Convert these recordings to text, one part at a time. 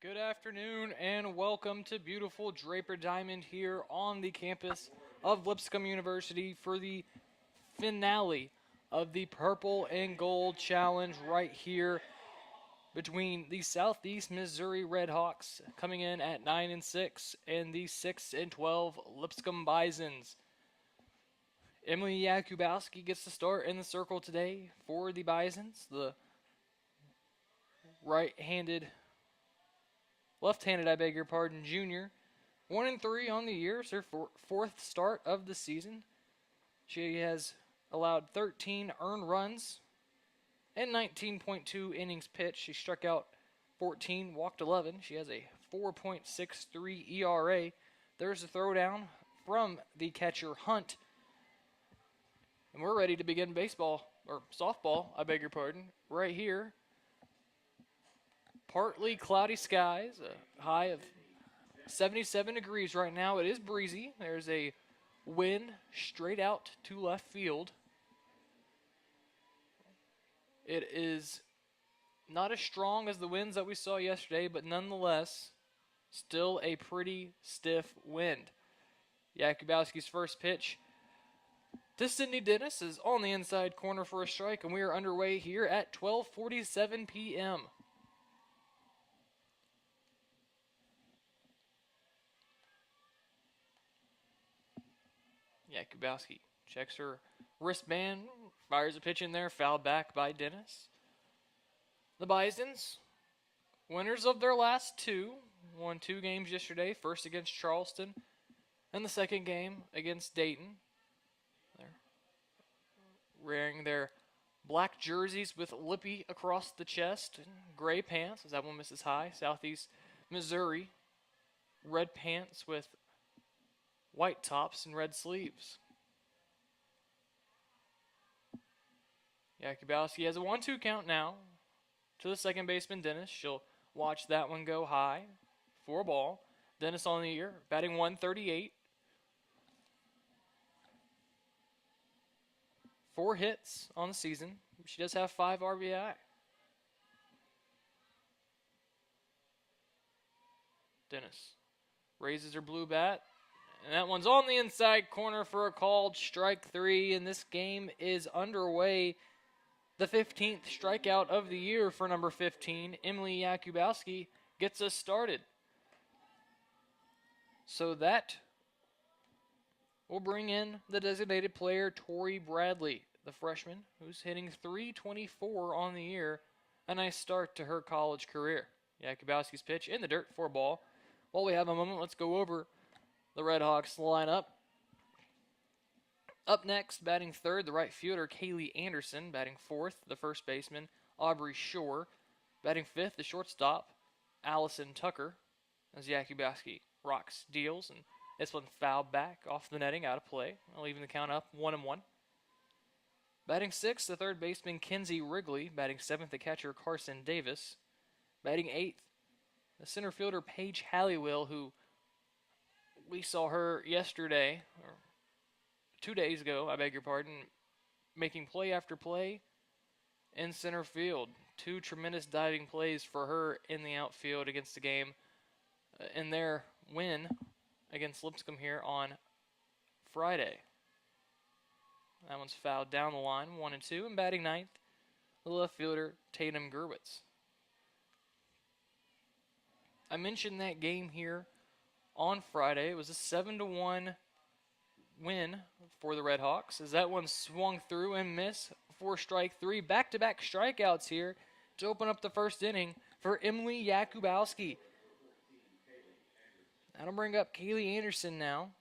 Good afternoon and welcome to beautiful Draper Diamond here on the campus of Lipscomb University for the finale of the Purple and Gold Challenge right here between the Southeast Missouri Redhawks coming in at 9-6 and the 6-12 Lipscomb Bisons. Emily Akubowski gets the start in the circle today for the Bisons. The left-handed, I beg your pardon, junior. 1-3 on the year. It's her fourth start of the season. She has allowed 13 earned runs and 19.2 innings pitched. She struck out 14, walked 11. She has a 4.63 ERA. There's a throwdown from the catcher, Hunt. And we're ready to begin baseball, or softball, I beg your pardon, right here. Partly cloudy skies, a high of 77 degrees right now. It is breezy. There's a wind straight out to left field. It is not as strong as the winds that we saw yesterday, but nonetheless, still a pretty stiff wind. Akubowski's first pitch to Sydney Dennis is on the inside corner for a strike, and we are underway here at 12:47 p.m. Akubowski checks her wristband, fires a pitch in there, fouled back by Dennis. The Bisons, winners of their last two, won 2 games yesterday, first against Charleston and the second game against Dayton. They're wearing their black jerseys with Lippy across the chest and gray pants, as that one misses high. Southeast Missouri, red pants with white tops and red sleeves. Akubowski has a 1-2 count now to the second baseman, Dennis. She'll watch that one go high for a ball. Dennis on the year, batting 138. 4 hits on the season. She does have 5 RBI. Dennis raises her blue bat. And that one's on the inside corner for a called strike 3, and this game is underway. The 15th strikeout of the year for number 15, Emily Akubowski, gets us started. So that will bring in the designated player, Tori Bradley, the freshman, who's hitting .324 on the year. A nice start to her college career. Akubowski's pitch in the dirt for a ball. While we have a moment, let's go over the Redhawks lineup. Up next, batting third, the right fielder, Kaylee Anderson. Batting fourth, the first baseman, Aubrey Shore. Batting fifth, the shortstop, Allison Tucker. As Akubowski rocks, deals, and this one fouled back off the netting, out of play, leaving the count up 1-1. Batting sixth, the third baseman, Kinsey Wrigley. Batting seventh, the catcher, Carson Davis. Batting eighth, the center fielder, Paige Halliwell, who we saw her yesterday, or 2 days ago, I beg your pardon, making play after play in center field. 2 tremendous diving plays for her in the outfield against the game in their win against Lipscomb here on Friday. That one's fouled down the line, 1-2, and batting ninth, the left fielder, Tatum Gerwitz. I mentioned that game here on Friday. It was a 7-1 win for the Redhawks, as that one swung through and missed for strike 3. Back-to-back strikeouts here to open up the first inning for Emily Akubowski. That'll bring up Kaylee Anderson now,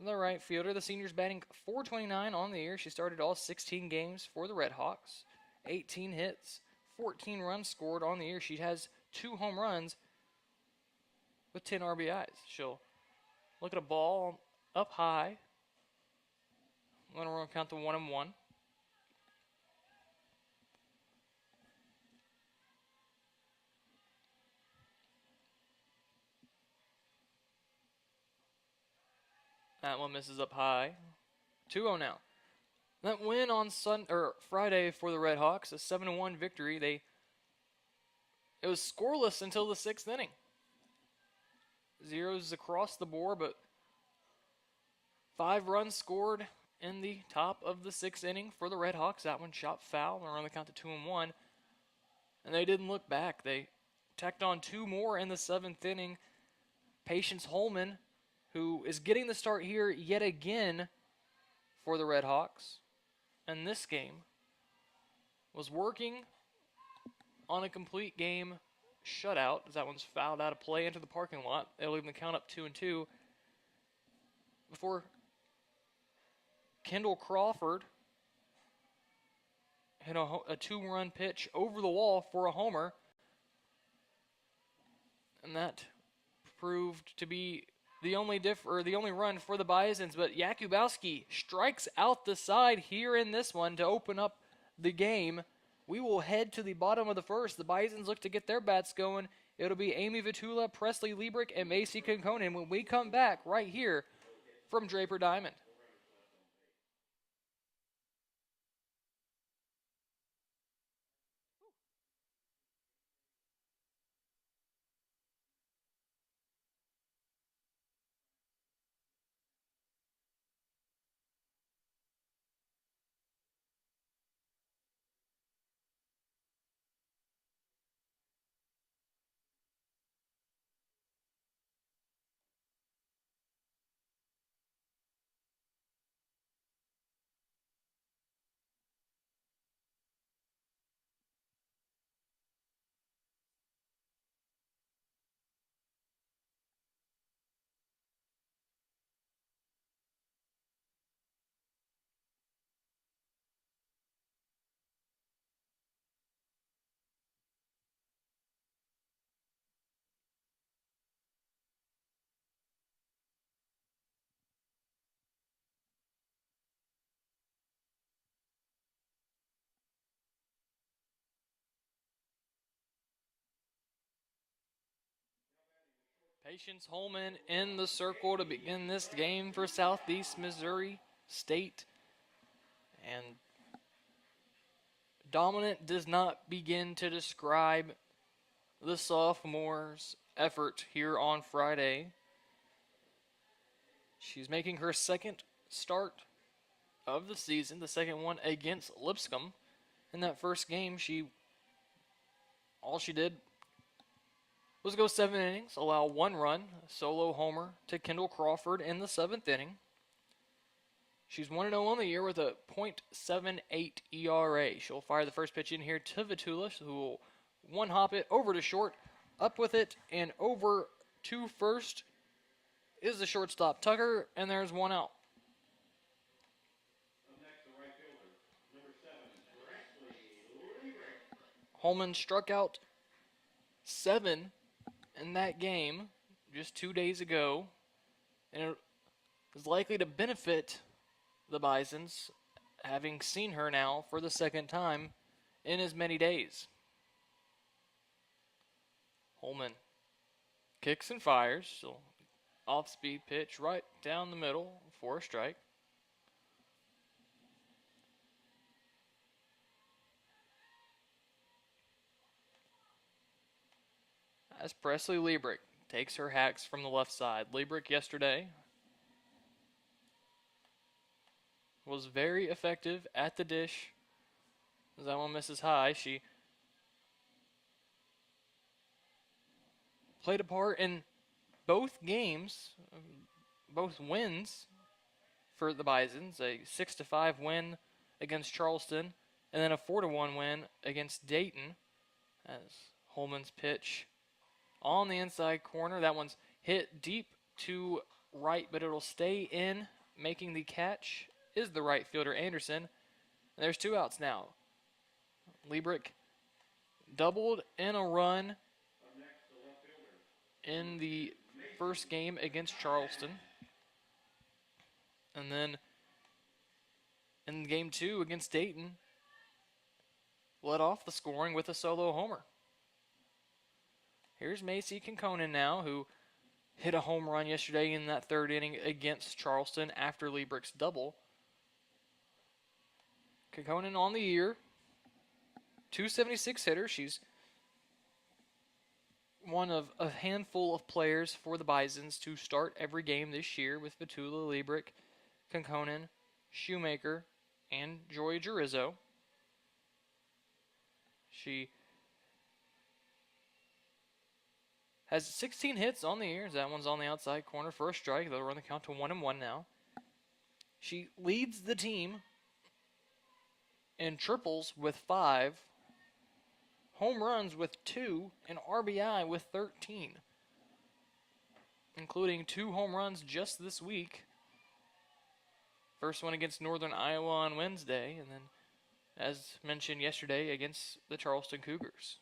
the right fielder. The senior's batting .429 on the year. She started all 16 games for the Redhawks. 18 hits, 14 runs scored on the year. She has 2 home runs with 10 RBIs. She'll look at a ball up high. I'm going to count the 1-1. That one misses up high. 2-0 now. That win on Friday for the Redhawks, a 7-1 victory. It was scoreless until the 6th inning. zeros across the board, but 5 runs scored in the top of the 6th inning for the Redhawks. That one shot foul. They're on the count to 2-1. And they didn't look back. They tacked on 2 more in the 7th inning. Patience Holman, who is getting the start here yet again for the Redhawks in this game, was working on a complete game shutout, as that one's fouled out of play into the parking lot. They'll leave the count up 2-2 before Kendall Crawford hit a 2-run pitch over the wall for a homer, and that proved to be the only run for the Bisons. But Akubowski strikes out the side here in this one to open up the game. We will head to the bottom of the first. The Bisons look to get their bats going. It'll be Amy Vitula, Presley Liebrick, and Macy Konkonen when we come back right here from Draper Diamond. Patience Holman in the circle to begin this game for Southeast Missouri State. And dominant does not begin to describe the sophomore's effort here on Friday. She's making her second start of the season, the second one against Lipscomb. In that first game, all she did was go 7 innings, allow 1 run, a solo homer to Kendall Crawford in the 7th inning. She's 1-0 on the year with a .78 ERA. She'll fire the first pitch in here to Vitula, who will one-hop it over to short, up with it, and over to first is the shortstop Tucker, and there's 1 out. Holman struck out 7 in that game just 2 days ago, and it is likely to benefit the Bisons, having seen her now for the second time in as many days. Holman kicks and fires, so off-speed pitch right down the middle for a strike. As Presley Liebrick takes her hacks from the left side. Liebrick yesterday was very effective at the dish. As that one misses high, she played a part in both games, both wins for the Bisons. A 6-5 win against Charleston, and then a 4-1 win against Dayton. As Holman's pitch on the inside corner. That one's hit deep to right, but it'll stay in. Making the catch is the right fielder, Anderson. And there's 2 outs now. Liebrick doubled in a run in the first game against Charleston. And then in game 2 against Dayton, led off the scoring with a solo homer. Here's Macy Konkonen now, who hit a home run yesterday in that 3rd inning against Charleston after Liebrick's double. Konkonen on the year, .276 hitter. She's one of a handful of players for the Bisons to start every game this year with Vitula, Liebrick, Konkonen, Shoemaker, and Joy Jurizzo. She has 16 hits on the year. That one's on the outside corner for a strike. They'll run the count to 1-1 now. She leads the team in triples with 5, home runs with 2, and RBI with 13, including 2 home runs just this week. First one against Northern Iowa on Wednesday, and then, as mentioned yesterday, against the Charleston Cougars.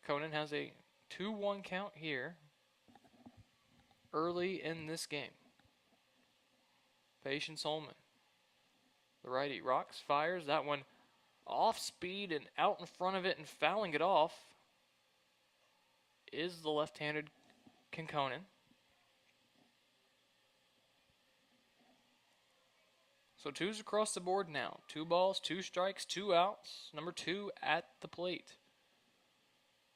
Conan has a 2-1 count here early in this game. Patience Holman, the righty, rocks, fires. That one off speed and out in front of it and fouling it off is the left-handed Konkonen. So 2s across the board now. 2 balls, 2 strikes, 2 outs. Number 2 at the plate.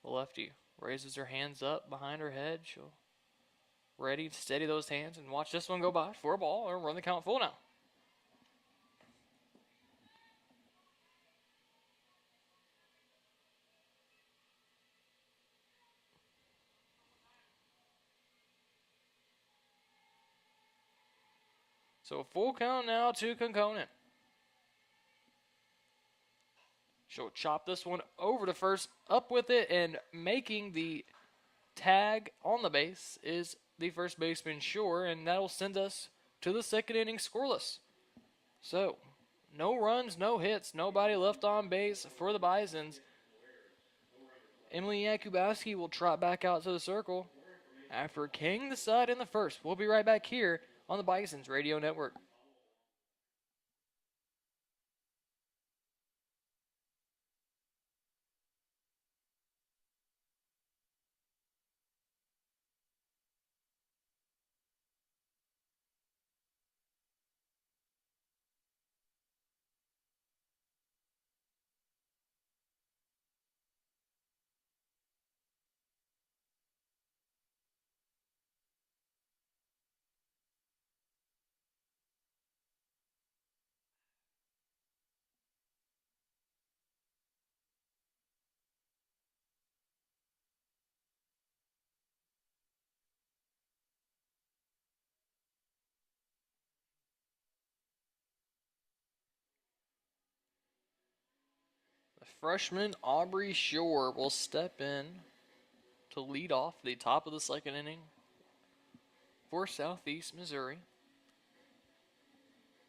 The lefty raises her hands up behind her head. She'll ready to steady those hands and watch this one go by for a ball or run the count full now. So a full count now to Konkonen. She'll chop this one over to first, up with it, and making the tag on the base is the first baseman Shore, and that'll send us to the second inning scoreless. So, no runs, no hits, nobody left on base for the Bisons. Emily Akubowski will trot back out to the circle after kicking the side in the first. We'll be right back here on the Bisons Radio Network. The freshman Aubrey Shore will step in to lead off the top of the second inning for Southeast Missouri.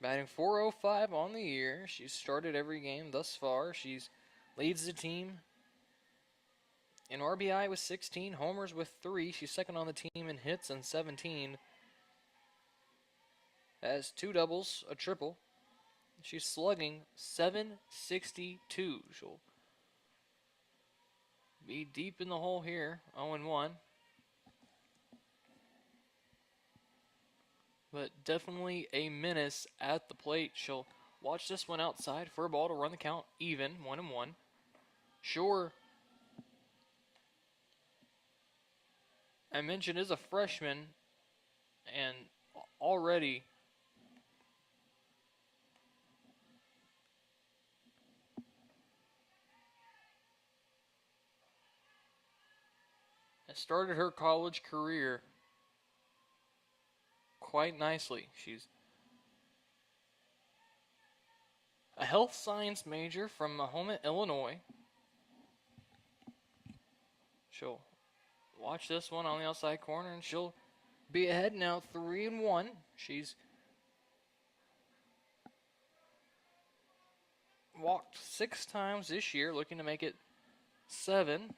Batting .405 on the year. She's started every game thus far. She leads the team in RBI with 16, homers with 3. She's second on the team in hits and 17. Has 2 doubles, a triple. She's slugging .762. She'll be deep in the hole here, 0-1. But definitely a menace at the plate. She'll watch this one outside for a ball to run the count even, 1-1. Shore, I mentioned, is a freshman and already has started her college career quite nicely. She's a health science major from Mahoma, Illinois. She'll watch this one on the outside corner, and she'll be ahead now, 3-1. She's walked 6 times this year, looking to make it 7.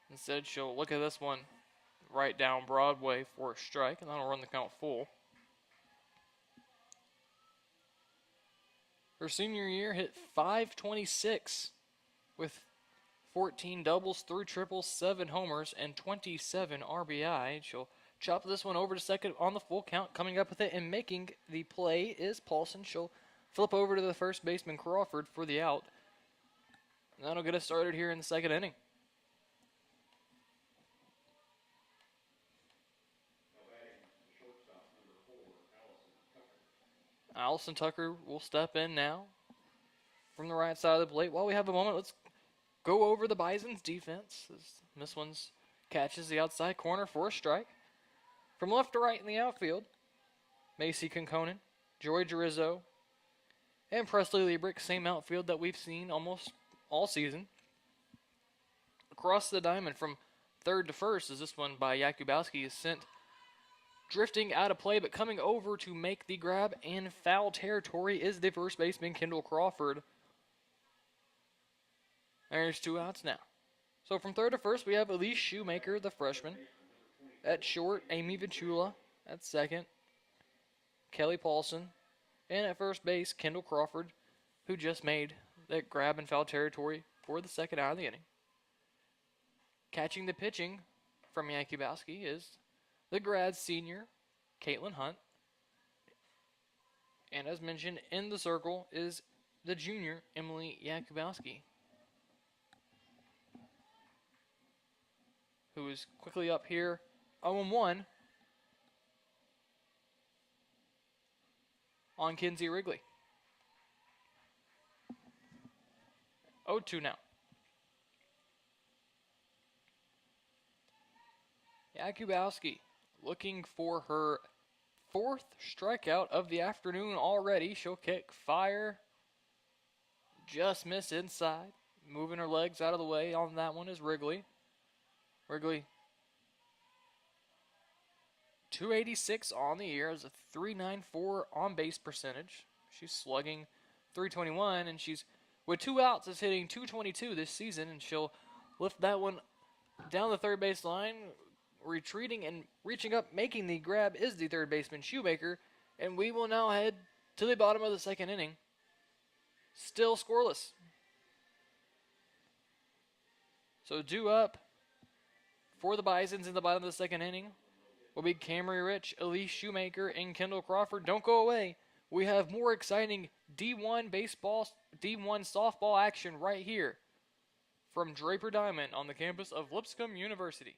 Instead, she'll look at this one right down Broadway for a strike, and that'll run the count full. Her senior year hit .526 with 14 doubles, 3 triples, 7 homers, and 27 RBI. She'll chop this one over to second on the full count. Coming up with it and making the play is Paulson. She'll flip over to the first baseman Crawford for the out. And that'll get us started here in the second inning. Allison Tucker will step in now from the right side of the plate. While we have a moment, let's go over the Bison's defense. This one's catches the outside corner for a strike. From left to right in the outfield, Macy Conconin, Joy Rizzo, and Presley Liebrick, same outfield that we've seen almost all season. Across the diamond from third to first, as this one by Akubowski is sent drifting out of play, but coming over to make the grab in foul territory is the first baseman, Kendall Crawford. There's 2 outs now. So from third to first, we have Elise Shoemaker, the freshman. At short, Amy Vichula. At second, Kelly Paulson. And at first base, Kendall Crawford, who just made that grab in foul territory for the second out of the inning. Catching the pitching from Akubowski is the grad senior, Caitlin Hunt. And as mentioned, in the circle is the junior, Emily Akubowski, who is quickly up here, 0-1 on Kinsey Wrigley. 0-2 now. Akubowski looking for her 4th strikeout of the afternoon already. She'll kick fire. Just missed inside. Moving her legs out of the way on that one is Wrigley. Wrigley, 286 on the year, is a 394 on base percentage. She's slugging 321, and she's, with 2 outs, is hitting 222 this season, and she'll lift that one down the third base line. Retreating and reaching up, making the grab is the third baseman, Shoemaker, and we will now head to the bottom of the second inning. Still scoreless. So due up for the Bisons in the bottom of the second inning will be Camry Rich, Elise Shoemaker, and Kendall Crawford. Don't go away. We have more exciting D1 baseball, D1 softball action right here from Draper Diamond on the campus of Lipscomb University.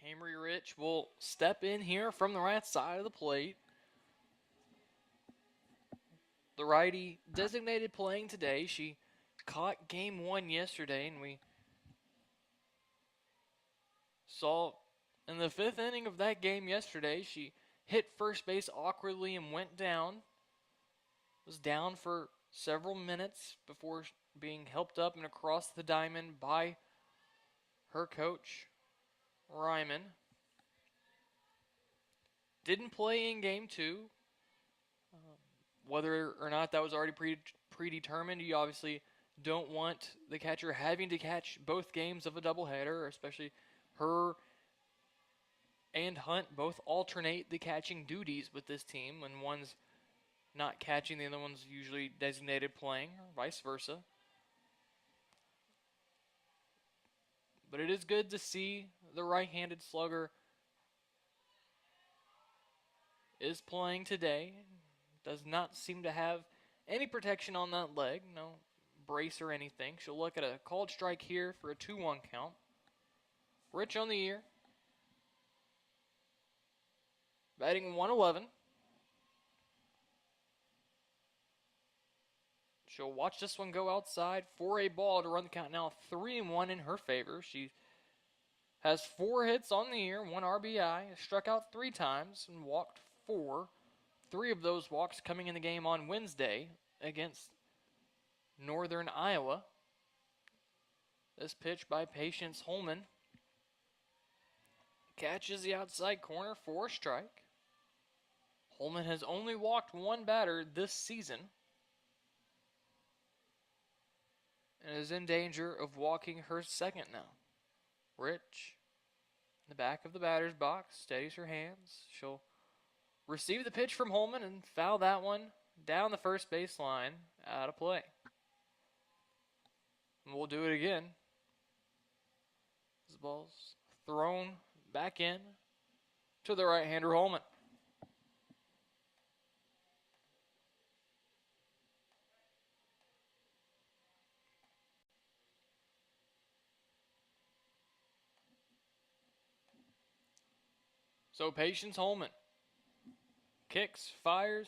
Camry Rich will step in here from the right side of the plate. The righty designated playing today. She caught game 1 yesterday, and we saw in the 5th inning of that game yesterday, she hit first base awkwardly and went down. Was down for several minutes before being helped up and across the diamond by her coach, Ryman. Didn't play in game 2. Whether or not that was already predetermined, you obviously don't want the catcher having to catch both games of a doubleheader, especially her and Hunt both alternate the catching duties with this team. When one's not catching, the other one's usually designated playing, or vice versa. But it is good to see the right-handed slugger is playing today. Does not seem to have any protection on that leg. No brace or anything. She'll look at a called strike here for a 2-1 count. Rich on the year. Batting 111. She'll watch this one go outside for a ball to run the count now 3-1 in her favor. She has 4 hits on the year, 1 RBI, struck out 3 times, and walked 4 3 of those walks coming in the game on Wednesday against Northern Iowa. This pitch by Patience Holman catches the outside corner for a strike. Holman has only walked 1 batter this season and is in danger of walking her 2nd now. Rich, in the back of the batter's box, steadies her hands. She'll receive the pitch from Holman and foul that one down the first base line, out of play. And we'll do it again. This ball's thrown back in to the right-hander Holman. So Patience Holman kicks, fires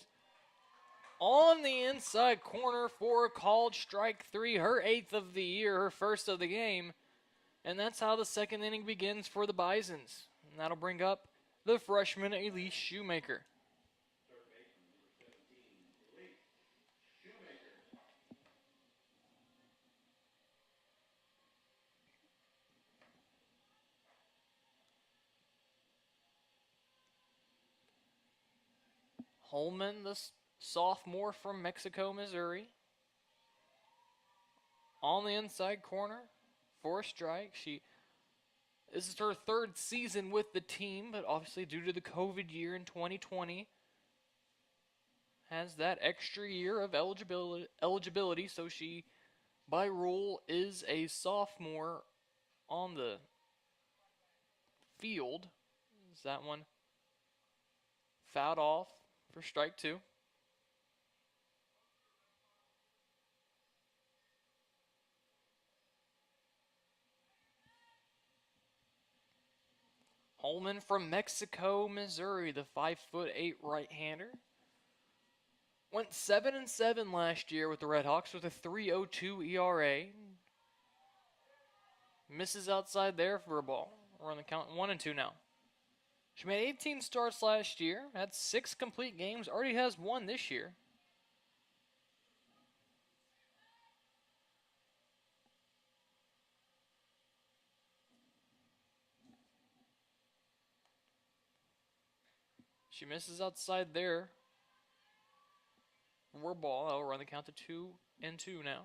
on the inside corner for a called strike 3, her 8th of the year, her 1st of the game. And that's how the 2nd inning begins for the Bisons. And that'll bring up the freshman Elise Shoemaker. Holman, the sophomore from Mexico, Missouri. On the inside corner for a strike. This is her 3rd season with the team, but obviously due to the COVID year in 2020, has that extra year of eligibility, so she, by rule, is a sophomore on the field. Is that one fouled off for strike 2? Holman from Mexico, Missouri, the 5'8" right-hander. Went 7-7 last year with the Redhawks with a 3.02 ERA. Misses outside there for a ball. We're on the count 1-2 now. She made 18 starts last year, had 6 complete games, already has 1 this year. She misses outside there for a ball. We're on the count to 2-2 now.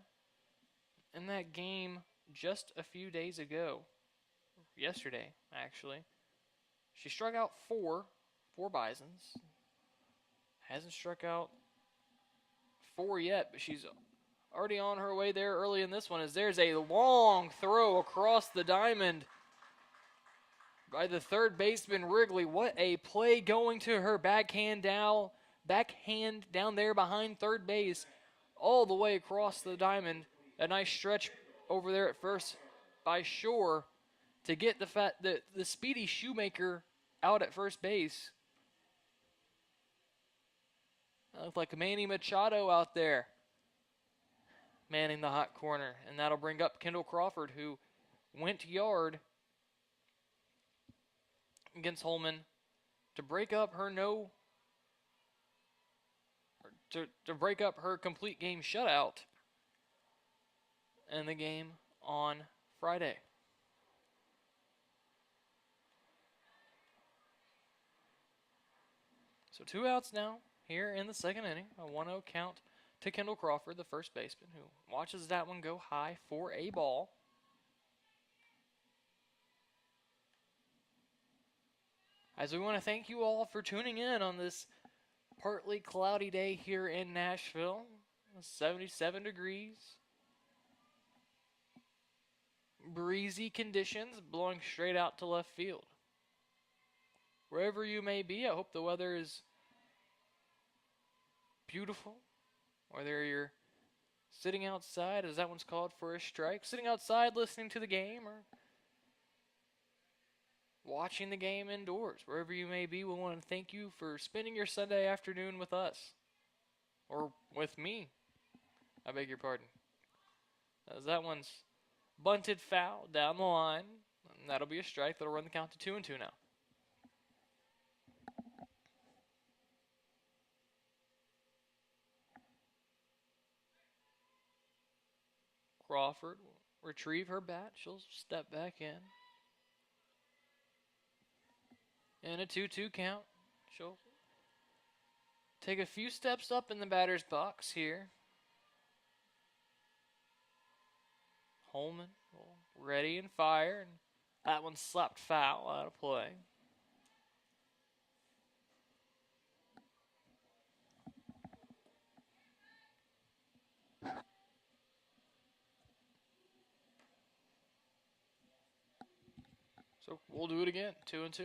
In that game just a few days ago, yesterday actually, she struck out 4 Bisons. Hasn't struck out 4 yet, but she's already on her way there early in this one, as there's a long throw across the diamond by the 3rd baseman Wrigley. What a play, going to her backhand down there behind 3rd base, all the way across the diamond. A nice stretch over there at first by Shore to get the speedy Shoemaker out at first base. That looked like Manny Machado out there manning the hot corner, and that'll bring up Kendall Crawford, who went yard against Holman to break up her to break up her complete game shutout in the game on Friday. So 2 outs now here in the 2nd inning. A 1-0 count to Kendall Crawford, the first baseman, who watches that one go high for a ball. As we want to thank you all for tuning in on this partly cloudy day here in Nashville. 77 degrees. Breezy conditions, blowing straight out to left field. Wherever you may be, I hope the weather is beautiful. Whether you're sitting outside, as that one's called for a strike, sitting outside listening to the game, or watching the game indoors. Wherever you may be, we want to thank you for spending your Sunday afternoon with us. Or with me. I beg your pardon. As that one's bunted foul down the line. And that'll be a strike. That'll run the count to 2-2 now. Crawford will retrieve her bat. She'll step back in. And a 2-2 count. She'll take a few steps up in the batter's box here. Holman will ready and fire. And that one slapped foul out of play. So we'll do it again. 2-2.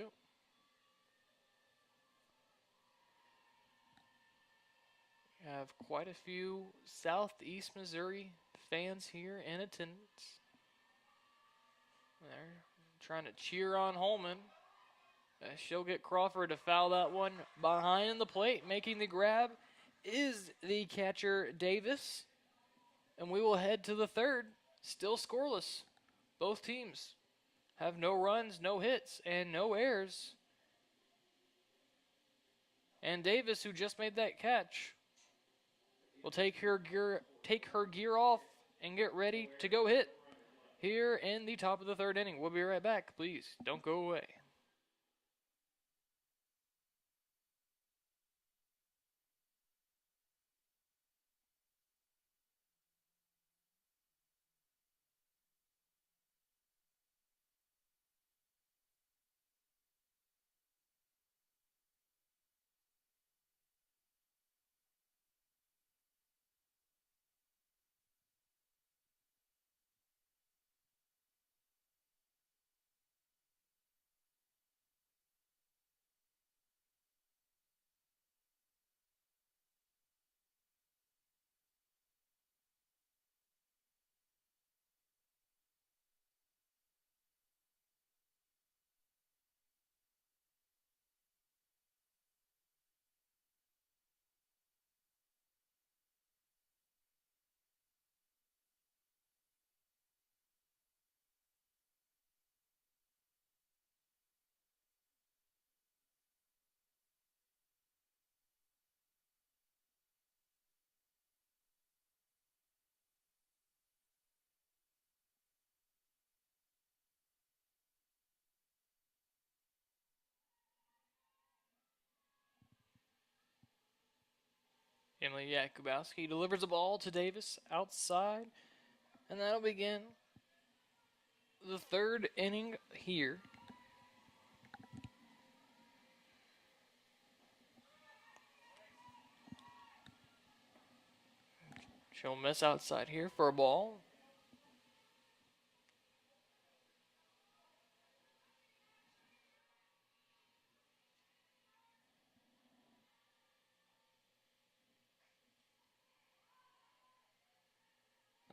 We have quite a few Southeast Missouri fans here in attendance. They're trying to cheer on Holman. She'll get Crawford to foul that one behind the plate. Making the grab is the catcher, Davis. And we will head to the third. Still scoreless. Both teams have no runs, no hits, and no errors. And Davis, who just made that catch, will take her gear off and get ready to go hit here in the top of the third inning. We'll be right back. Please don't go away. Emily Akubowski delivers the ball to Davis outside, and that'll begin the third inning here. She'll miss outside here for a ball.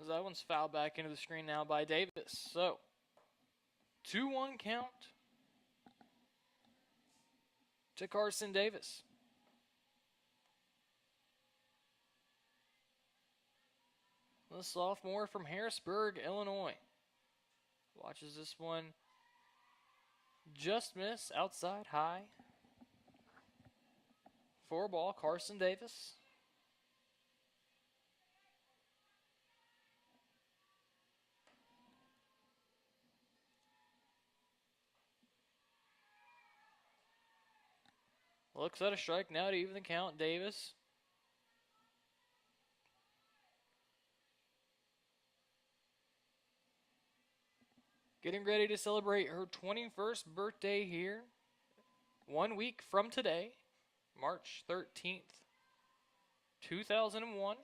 As that one's fouled back into the screen now by Davis. So, 2-1 count to Carson Davis. The sophomore from Harrisburg, Illinois. Watches this one just miss outside high. For a ball, Carson Davis. Looks at a strike now to even the count. Davis. Getting ready to celebrate her 21st birthday here. 1 week from today, March 13th, 2001.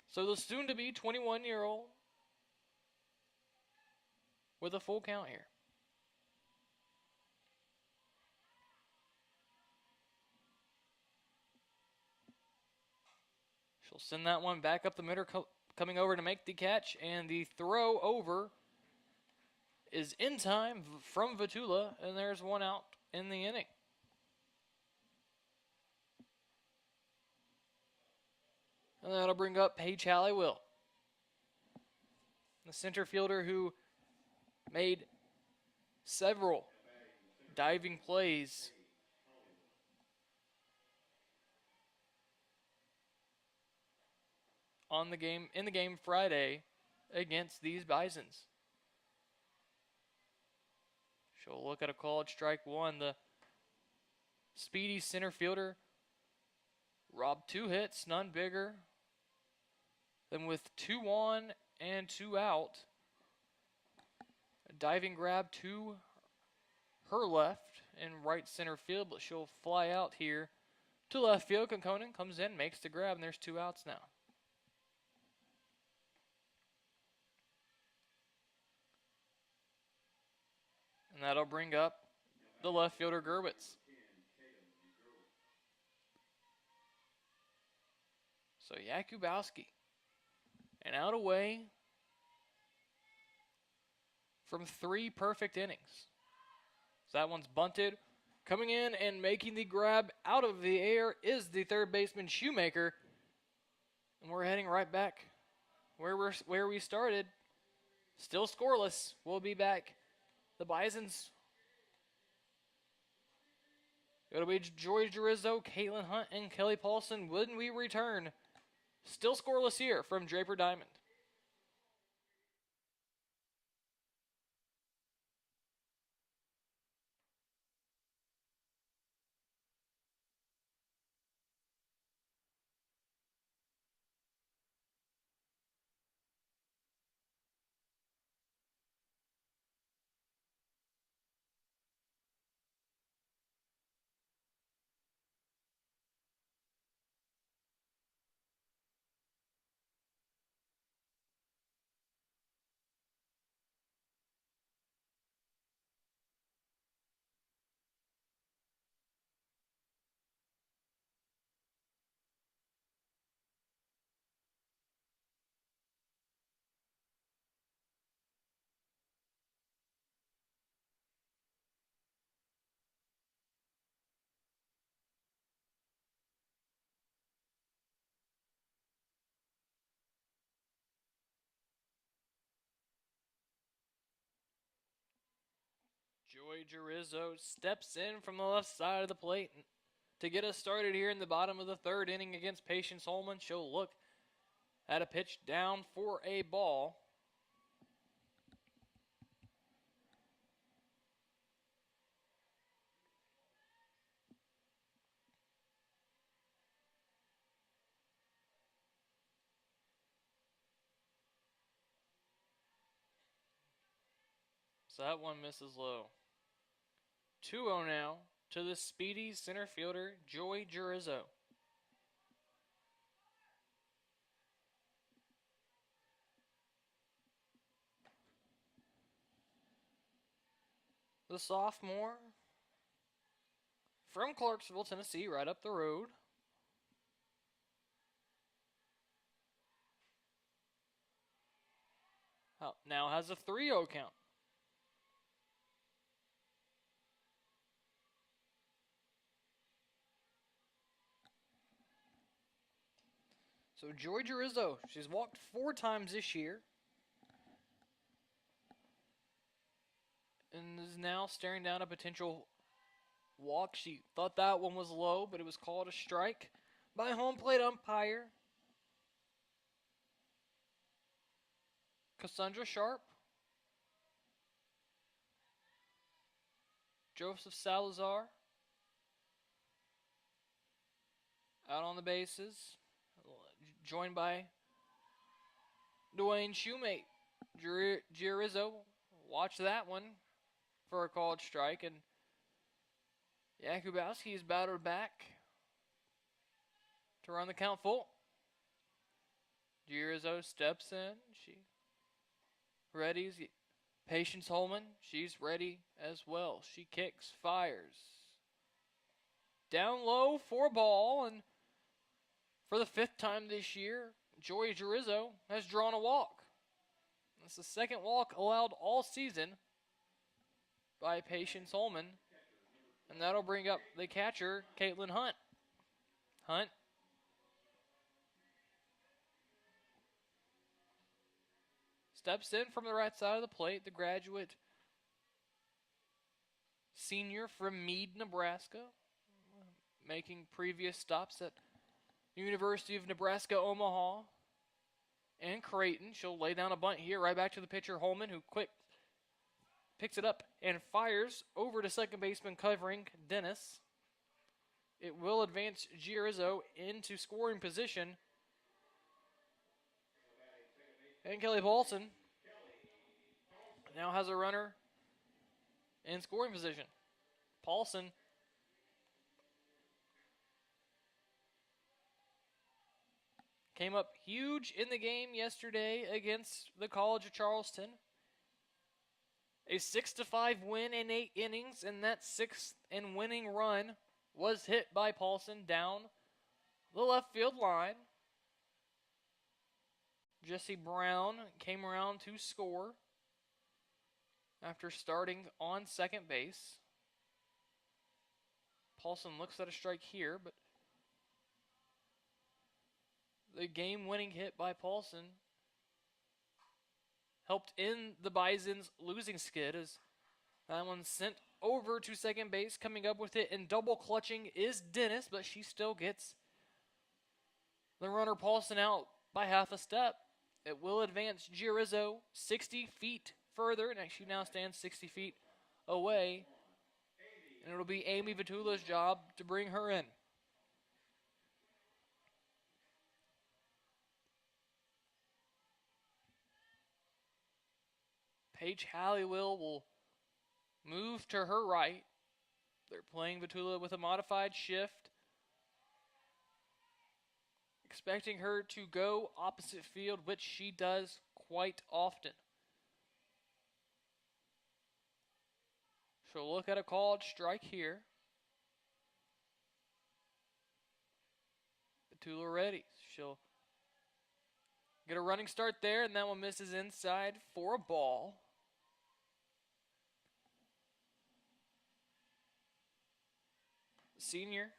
So the soon-to-be 21-year-old with a full count here. She'll send that one back up the middle, coming over to make the catch, and the throw over is in time from Vitula, and there's one out in the inning. And that'll bring up Paige Halliwell, the center fielder who made several diving plays in the game Friday against these Bisons. She'll look at a called strike one. The speedy center fielder robbed 2 hits, none bigger than with 2 on and 2 out. A diving grab to her left in right center field, but she'll fly out here to left field. Kokkonen comes in, makes the grab, and there's 2 outs now. And that'll bring up the left fielder Gerwitz. So Akubowski, and out away from 3 perfect innings. So that one's bunted. Coming in and making the grab out of the air is the third baseman Shoemaker. And we're heading right back where we started. Still scoreless. We'll be back. The Bisons. It'll be Joy Gerizzo, Caitlin Hunt, and Kelly Paulson when we return. Still scoreless here from Draper Diamond. Joy Gerizzo steps in from the left side of the plate to get us started here in the bottom of the third inning against Patience Holman. She'll look at a pitch down for a ball. So that one misses low. 2-0 now to the speedy center fielder, Joy Gerizzo. The sophomore from Clarksville, Tennessee, right up the road. Now has a 3-0 count. So Joy Gerizzo, she's walked 4 times this year. And is now staring down a potential walk. She thought that one was low, but it was called a strike by home plate umpire Cassandra Sharp. Joseph Salazar out on the bases, joined by Dwayne Shoemate. Gerizzo, watch that one for a called strike, and Akubowski is battered back to run the count full. Gerizzo steps in. She readies. Patience Holman, she's ready as well. She kicks, fires. Down low for a ball, and for the 5th time this year, Joy Gerizzo has drawn a walk. That's the 2nd walk allowed all season by Patience Holman. And that'll bring up the catcher, Caitlin Hunt. Hunt steps in from the right side of the plate, the graduate senior from Meade, Nebraska, making previous stops at University of Nebraska, Omaha. and Creighton. She'll lay down a bunt here, right back to the pitcher Holman, who quick picks it up and fires over to second baseman covering Dennis. It will advance Girizzo into scoring position. And Kelly Paulson now has a runner in scoring position. Paulson came up huge in the game yesterday against the College of Charleston. A 6-5 win in 8 innings, and that 6th and winning run was hit by Paulson down the left field line. Jesse Brown came around to score after starting on second base. Paulson looks at a strike here, but the game-winning hit by Paulson helped in the Bison's losing skid as that one's sent over to second base. Coming up with it and double clutching is Dennis, but she still gets the runner Paulson out by half a step. It will advance Girizzo 60 feet further. And she now stands 60 feet away. And it'll be Amy Vitula's job to bring her in. Paige Halliwell will move to her right. They're playing Vitula with a modified shift, expecting her to go opposite field, which she does quite often. She'll look at a called strike here. Vitula ready. She'll get a running start there, and that one misses inside for a ball. Senior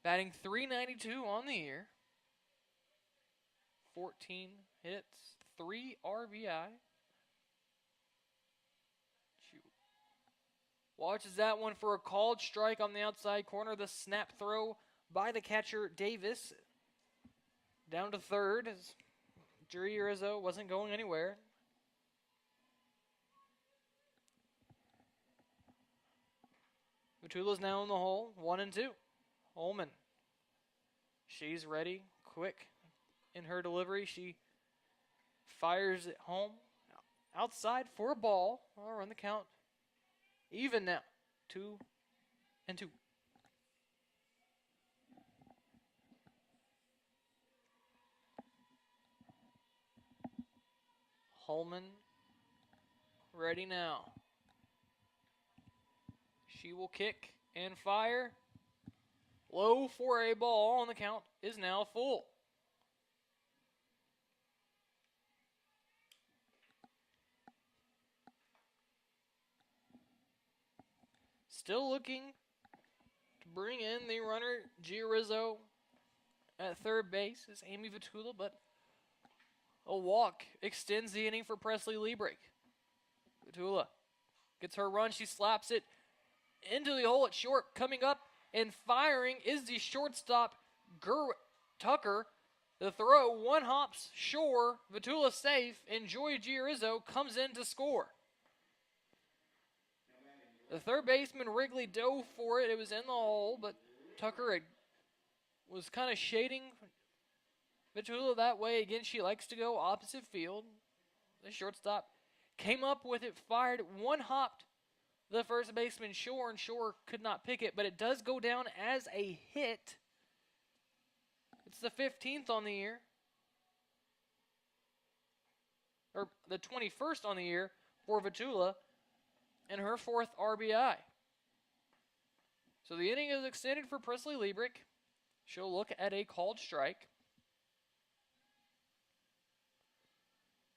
batting .392 on the year. 14 hits, 3 RBI. She watches that one for a called strike on the outside corner. The snap throw by the catcher Davis down to third as Girizzo wasn't going anywhere. Vitula's now in the hole, 1-2. Holman. She's ready, quick in her delivery. She fires it home. Outside for a ball. I'll run the count. Even now. 2-2. Holman ready now. She will kick and fire. Low for a ball, and the count is now full. Still looking to bring in the runner Girizzo at third base is Amy Vitula, but a walk extends the inning for Presley Liebrich. Vitula gets her run. She slaps it into the hole at short. Coming up and firing is the shortstop Tucker. The throw, one hops shore. Vitula safe, and Joy Girizzo comes in to score. The third baseman Wrigley dove for it. It was in the hole, but Tucker was kind of shading Vitula that way. Again, she likes to go opposite field. The shortstop came up with it, fired, one hopped the first baseman Shore, and Shore could not pick it, but it does go down as a hit. It's the 15th on the year, or the 21st on the year for Vitula, and her 4th RBI. So the inning is extended for Presley Liebrich. She'll look at a called strike.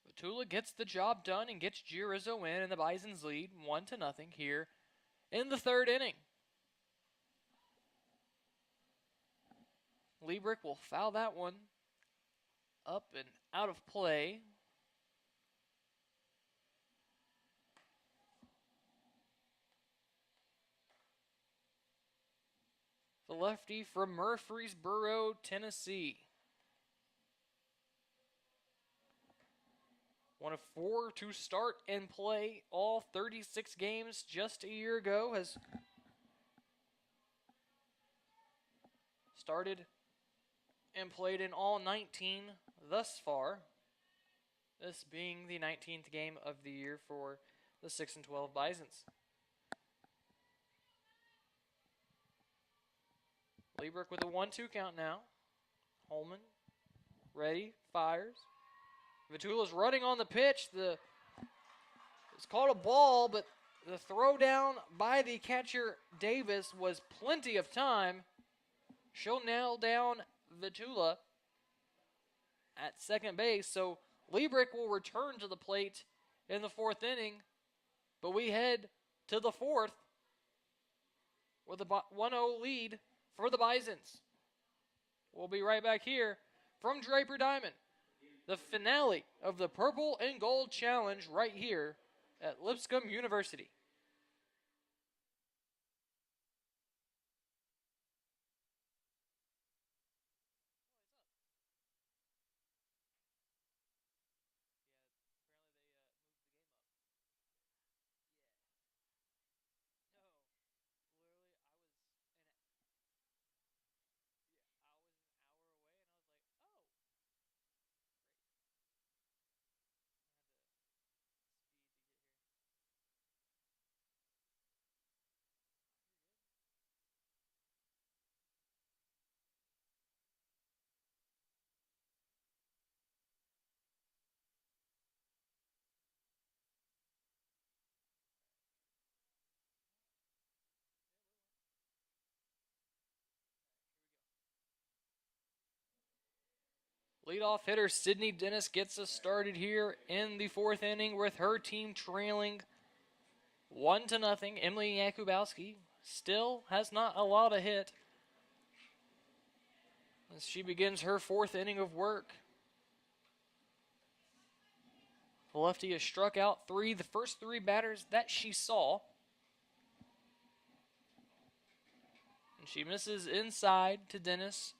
Vitula gets the job done and gets Girizzo in, and the Bisons lead 1-0 here in the third inning. Liebrich will foul that one up and out of play. The lefty from Murfreesboro, Tennessee. one of 4 to start and play all 36 games just a year ago, has started and played in all 19 thus far. This being the 19th game of the year for the 6-12 Bisons. Liebrecht with a 1-2 count now. Holman, ready, fires. Vitula's running on the pitch. It's called a ball, but the throw down by the catcher Davis was plenty of time. She'll nail down Vitula at second base, so Liebrecht will return to the plate in the 4th inning, but we head to the 4th with a 1-0 lead for the Bisons. We'll be right back here from Draper Diamond, the finale of the Purple and Gold Challenge right here at Lipscomb University. Leadoff hitter Sydney Dennis gets us started here in the 4th inning with her team trailing 1-0. Emily Akubowski still has not allowed a hit as she begins her 4th inning of work. The lefty has struck out the first 3 batters that she saw. And she misses inside to Dennis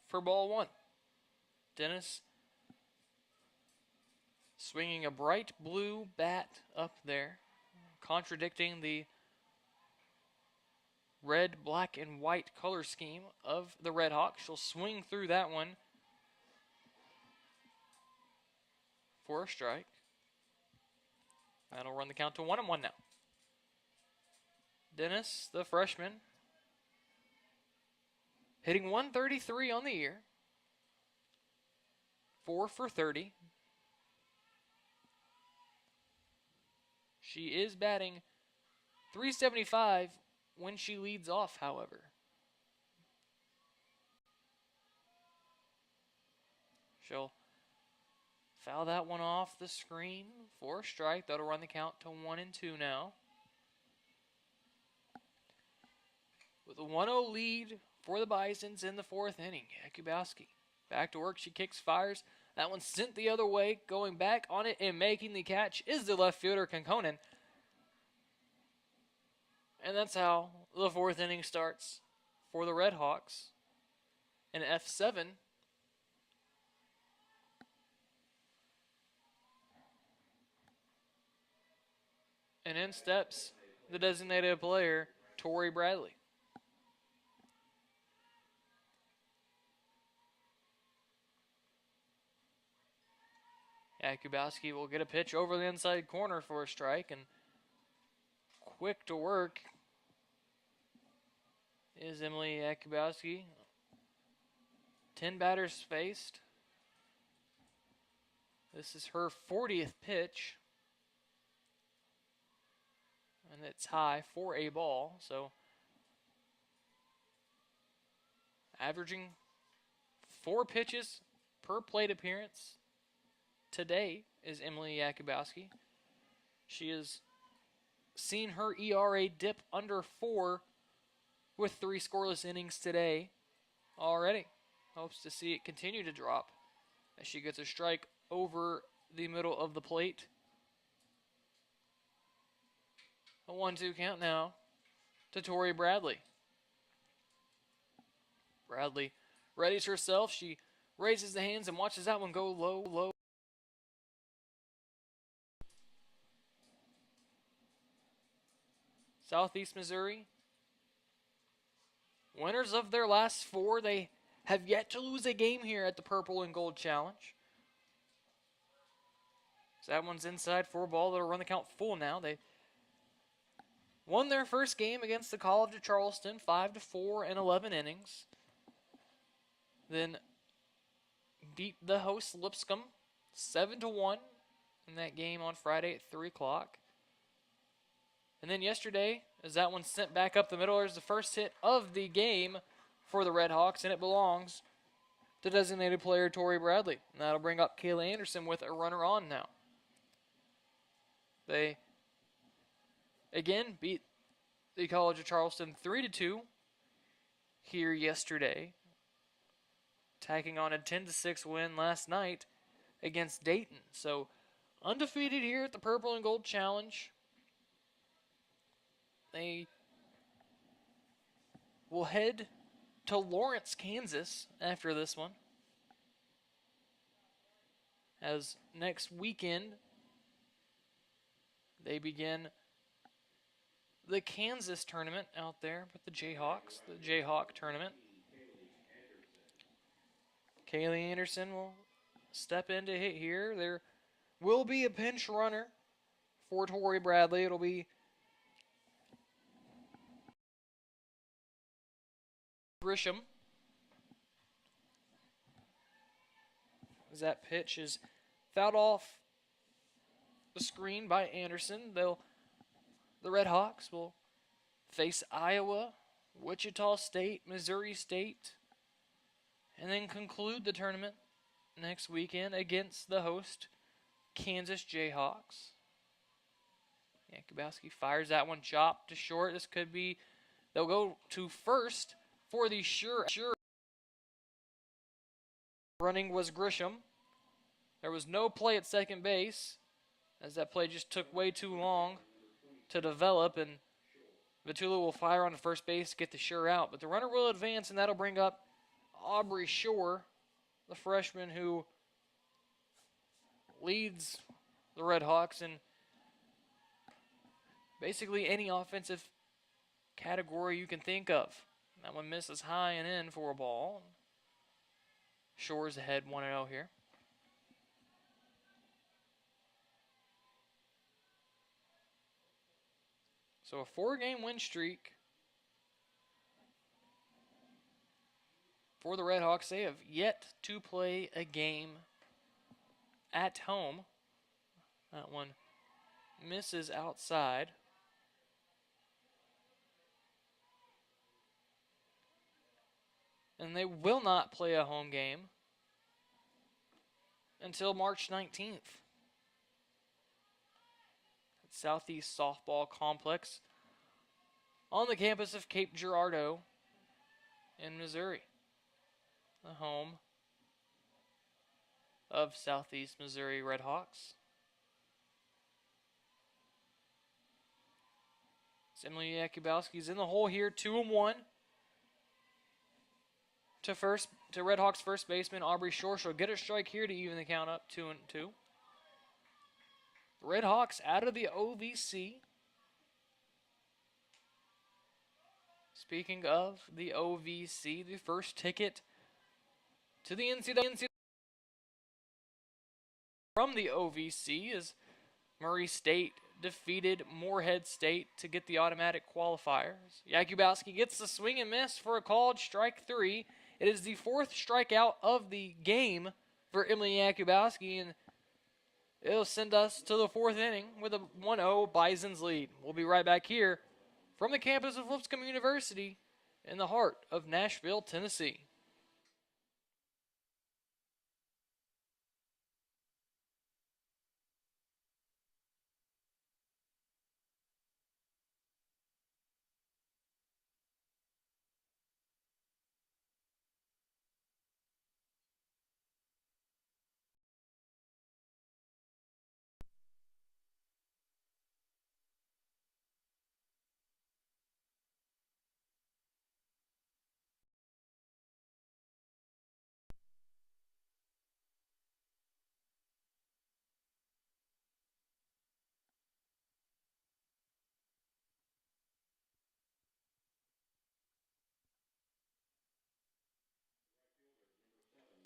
for ball 1. Dennis swinging a bright blue bat up there, contradicting the red, black, and white color scheme of the Redhawks. She'll swing through that one for a strike. That'll run the count to 1-1 now. Dennis, the freshman, hitting 133 on the year, 4 for 30. She is batting .375 when she leads off, however. She'll foul that one off the screen for a strike. That'll run the count to 1-2 now. With a 1-0 lead for the Bisons in the 4th inning. Akubowski back to work. She kicks, fires. That one sent the other way. Going back on it and making the catch is the left fielder, Konkonen. And that's how the 4th inning starts for the Redhawks. And F7. And in steps the designated player, Tori Bradley. Akubowski will get a pitch over the inside corner for a strike, and quick to work is Emily Akubowski. 10 batters faced. This is her 40th pitch, and it's high for a ball, so averaging 4 pitches per plate appearance today is Emily Akubowski. She has seen her ERA dip under 4 with 3 scoreless innings today already. Hopes to see it continue to drop as she gets a strike over the middle of the plate. A 1-2 count now to Tori Bradley. Bradley readies herself. She raises the hands and watches that one go low, low. Southeast Missouri, winners of their last 4. They have yet to lose a game here at the Purple and Gold Challenge. So that one's inside 4 ball. They'll run the count full now. They won their first game against the College of Charleston, 5-4 in 11 innings. Then beat the host Lipscomb 7-1 in that game on Friday at 3 o'clock. And then yesterday, as that one sent back up the middle, there's the first hit of the game for the Redhawks, and it belongs to designated player Tori Bradley. And that'll bring up Kayla Anderson with a runner on now. They again beat the College of Charleston 3-2 here yesterday, tacking on a 10-6 win last night against Dayton. So undefeated here at the Purple and Gold Challenge. They will head to Lawrence, Kansas after this one, as next weekend they begin the Kansas tournament out there with the Jayhawks, the Jayhawk tournament. Kaylee Anderson will step in to hit here. There will be a pinch runner for Tori Bradley. It'll be Grisham. As that pitch is fouled off the screen by Anderson. The Redhawks will face Iowa, Wichita State, Missouri State, and then conclude the tournament next weekend against the host, Kansas Jayhawks. Akubowski fires that one chopped to short. This could be, they'll go to first for the sure. Running was Grisham. There was no play at second base, as that play just took way too long to develop, and Vitula will fire on the first base to get the sure out. But the runner will advance, and that'll bring up Aubrey Shore, the freshman who leads the Redhawks in basically any offensive category you can think of. That one misses high and in for a ball. Shore's ahead 1-0 here. So a 4-game win streak for the Redhawks. They have yet to play a game at home. That one misses outside. And they will not play a home game until March 19th. At Southeast Softball Complex on the campus of Cape Girardeau in Missouri, the home of Southeast Missouri Redhawks. Emily Akubowski's in the hole here, 2-1. To Redhawks first baseman Aubrey Shore. She'll get a strike here to even the count up, 2-2. Redhawks out of the OVC. Speaking of the OVC, the first ticket to the NCAA from the OVC is Murray State defeated Morehead State to get the automatic qualifiers. Akubowski gets the swing and miss for a called strike 3. It is the 4th strikeout of the game for Emily Akubowski, and it'll send us to the 4th inning with a 1-0 Bison's lead. We'll be right back here from the campus of Lipscomb University in the heart of Nashville, Tennessee.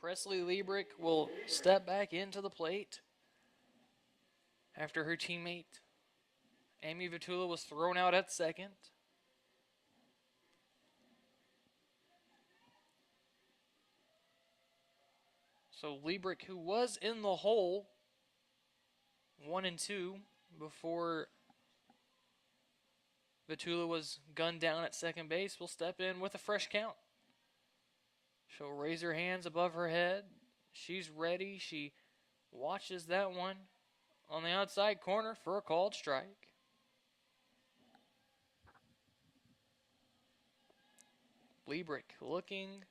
Presley Liebrick will step back into the plate after her teammate Amy Vitula was thrown out at second. So Liebrick, who was in the hole 1 and 2 before Vitula was gunned down at second base, will step in with a fresh count. She'll raise her hands above her head. She's ready. She watches that one on the outside corner for a called strike. Liebrick looking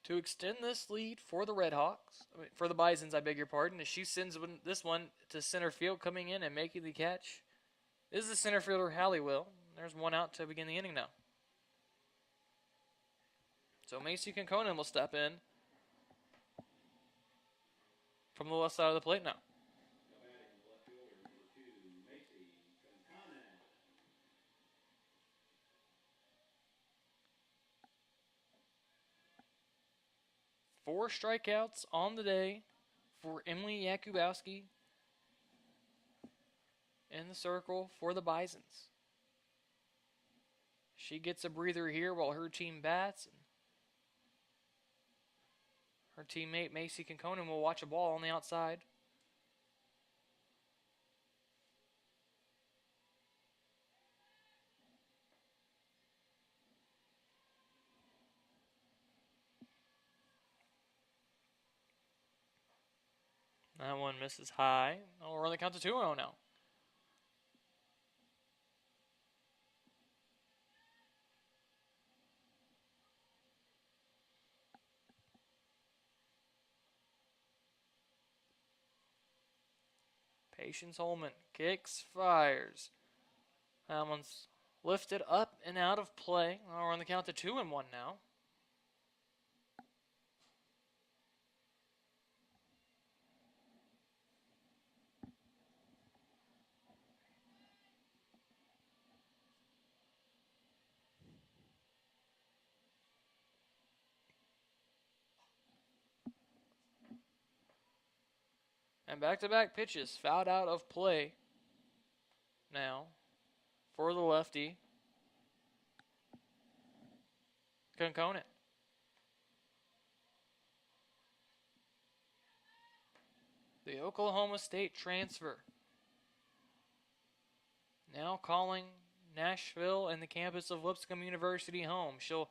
to extend this lead for the for the Bisons, I beg your pardon, as she sends this one to center field. Coming in and making the catch is the center fielder, Halliwell. There's one out to begin the inning now. So Macy Conconin will step in from the left side of the plate now. Four strikeouts on the day for Emily Akubowski in the circle for the Bisons. She gets a breather here while her team bats. And her teammate Macy Conconin will watch a ball on the outside. That one misses high. We're on the count to 2-0 now. Patience Holman kicks, fires. That one's lifted up and out of play. We're on the count to 2-1 now. And back-to-back pitches fouled out of play now for the lefty, Conconin. The Oklahoma State transfer now calling Nashville and the campus of Lipscomb University home. She'll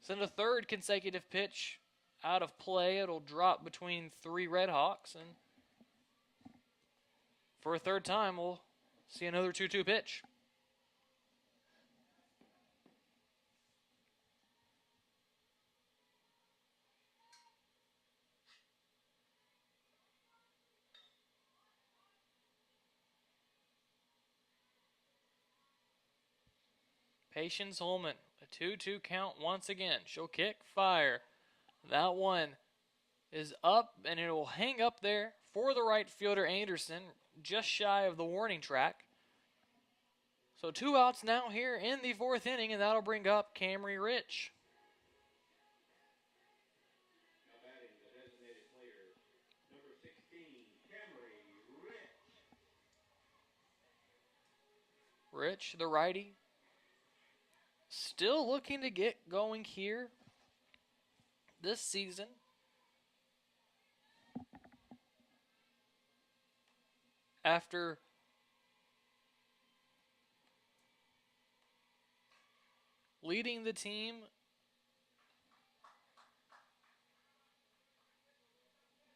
send a third consecutive pitch out of play. It'll drop between three Redhawks, and for a third time, we'll see another 2-2 pitch. Patience Holman, a 2-2 count once again. She'll kick, fire. That one is up, and it will hang up there for the right fielder Anderson, just shy of the warning track. So 2 outs now here in the 4th inning, and that'll bring up Camry Rich. Rich, the righty, still looking to get going here this season. After leading the team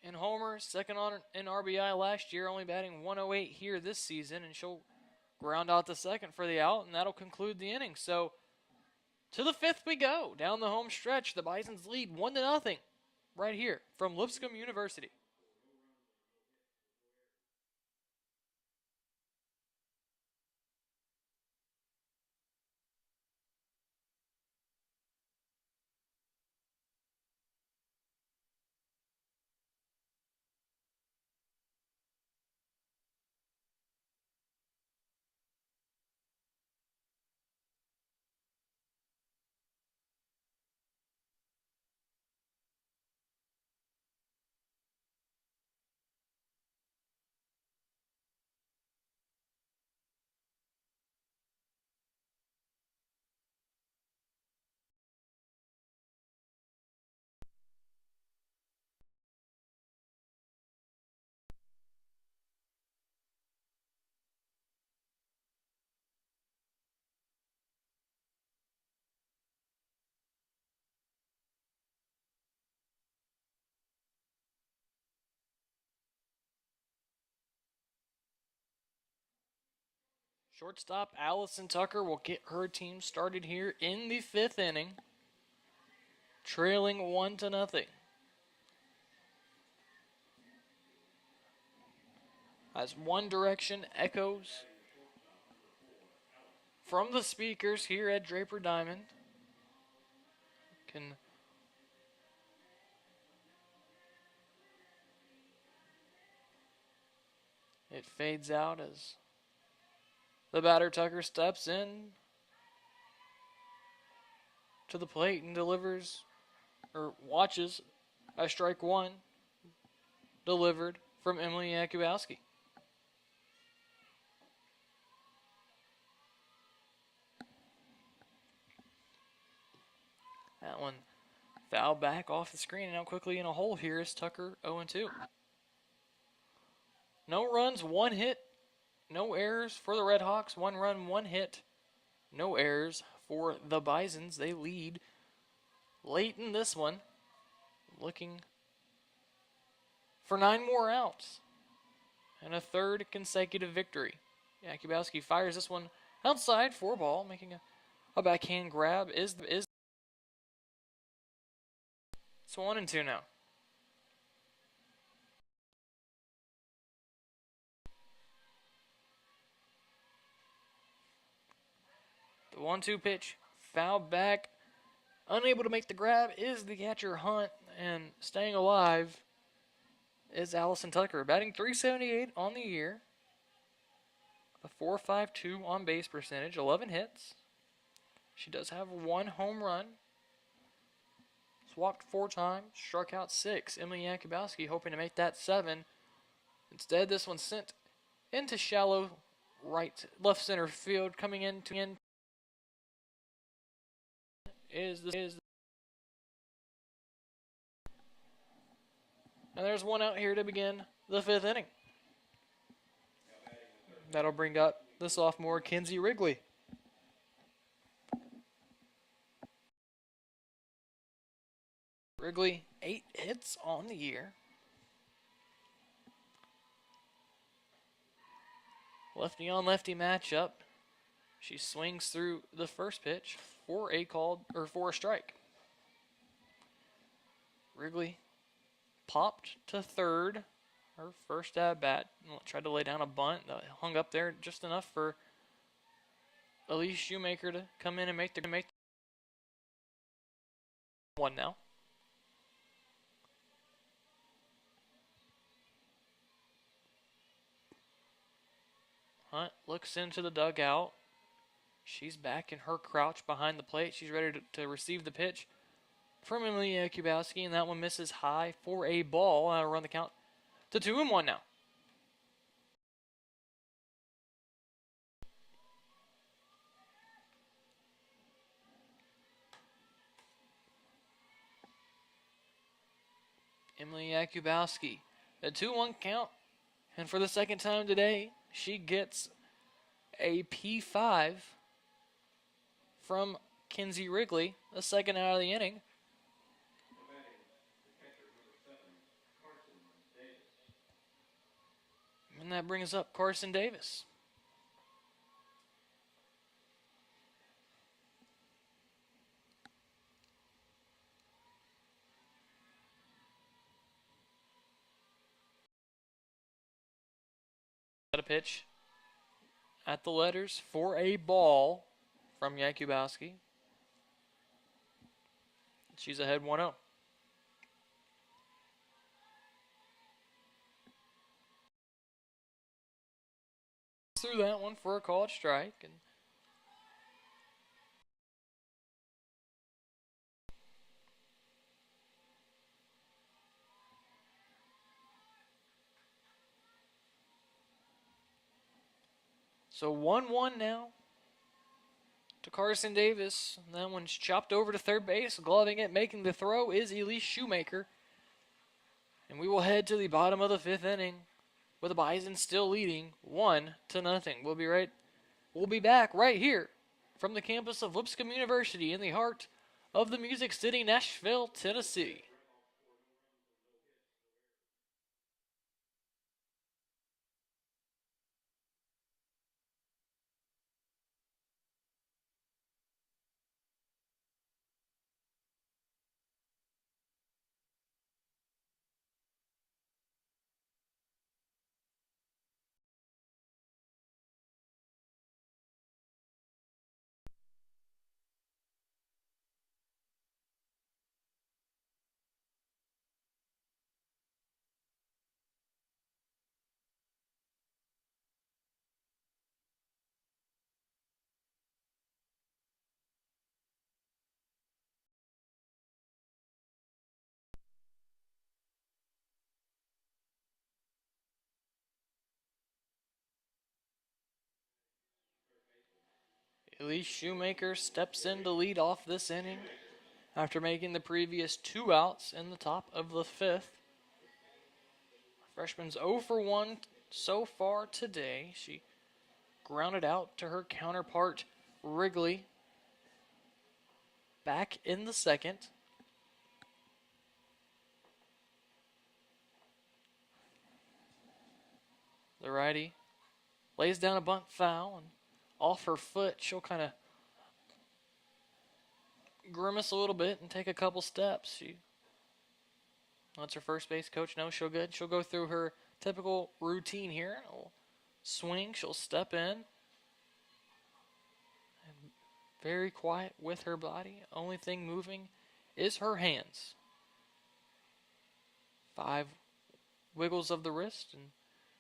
in homers, second in RBI last year, only batting 108 here this season, and she'll ground out the second for the out, and that'll conclude the inning. So to the 5th we go. Down the home stretch, the Bisons lead 1-0 right here from Lipscomb University. Shortstop Allison Tucker will get her team started here in the 5th inning, trailing 1-0. As One Direction echoes from the speakers here at Draper Diamond. It fades out as the batter Tucker steps in to the plate and delivers, or watches, a strike one delivered from Emily Akubowski. That one fouled back off the screen and out quickly in a hole here is Tucker 0-2. No runs, 1 hit, no errors for the Redhawks. 1 run, 1 hit, no errors for the Bisons. They lead late in this one, looking for 9 more outs and a 3rd consecutive victory. Akubowski fires this one outside for a ball, making a backhand grab. It's 1-2 now. The 1-2 pitch, fouled back, unable to make the grab is the catcher Hunt, and staying alive is Allison Tucker, batting .378 on the year, a .452 on base percentage, 11 hits. She does have 1 home run. Walked 4 times, struck out 6. Emily Akubowski hoping to make that 7. Instead, this one's sent into shallow left center field. Coming in is and there's 1 out here to begin the 5th inning. That'll bring up the sophomore Kinsey Wrigley. Wrigley, 8 hits on the year. Lefty on lefty matchup. She swings through the first pitch for a strike. Wrigley popped to third, her first at bat. Tried to lay down a bunt that hung up there just enough for Elise Shoemaker to come in and make one now. Hunt looks into the dugout. She's back in her crouch behind the plate. She's ready to receive the pitch from Emily Akubowski, and that one misses high for a ball. I'll run the count to 2-1 now. Emily Akubowski, a 2-1 count, and for the 2nd time today, she gets a P5 from Kinsey Wrigley, the 2nd out of the inning. And that brings up Carson Davis. A pitch at the letters for a ball from Akubowski. She's ahead 1-0. Through that one for a called strike, and so 1-1 now to Carson Davis. And that one's chopped over to third base. Gloving it, making the throw is Elise Shoemaker. And we will head to the bottom of the 5th inning with the Bison still leading 1-0. We'll be back right here from the campus of Lipscomb University in the heart of the Music City, Nashville, Tennessee. Lee Shoemaker steps in to lead off this inning after making the previous 2 outs in the top of the 5th. Freshman's 0 for 1 so far today. She grounded out to her counterpart, Wrigley, back in the 2nd. The righty lays down a bunt foul, and off her foot, she'll kind of grimace a little bit and take a couple steps. She lets her first base coach know she'll good. She'll go through her typical routine here. She'll swing, she'll step in. And very quiet with her body. Only thing moving is her hands. 5 wiggles of the wrist, and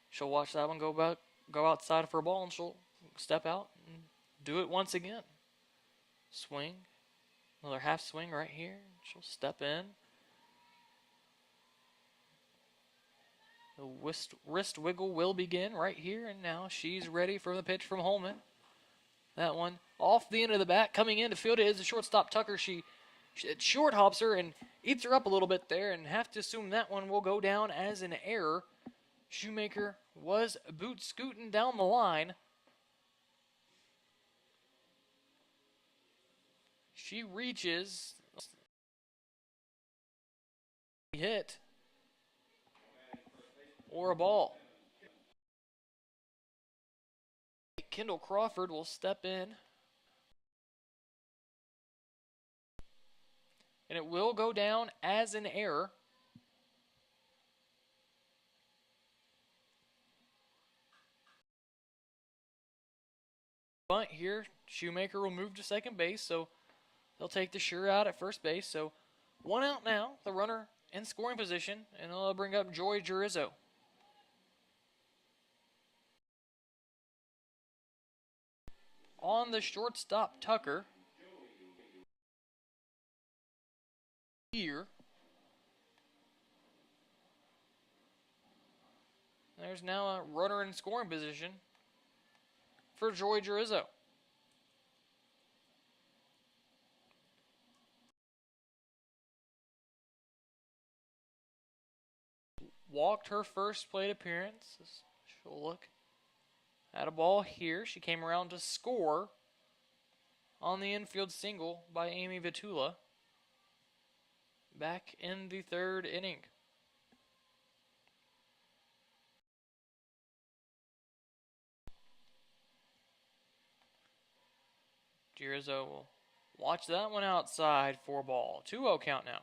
she'll watch that one go outside of her ball, and she'll step out and do it once again. Swing. Another half swing right here. She'll step in. The wrist wiggle will begin right here, and now she's ready for the pitch from Holman. That one off the end of the bat. Coming in to field it is the shortstop Tucker. She short hops her and eats her up a little bit there, and have to assume that one will go down as an error. Shoemaker was boot scooting down the line. She reaches, hit, or a ball. Kendall Crawford will step in, and it will go down as an error. Bunt here, Shoemaker will move to second base, so they'll take the sure out at first base. So 1 out now, the runner in scoring position, and they'll bring up Joy Jurizzo. On the shortstop, Tucker. Here. There's now a runner in scoring position for Joy Jurizzo. Walked her first plate appearance. She'll look at a ball here. She came around to score on the infield single by Amy Vitula back in the 3rd inning. Jurizzo will watch that one outside for ball. 2-0 count now.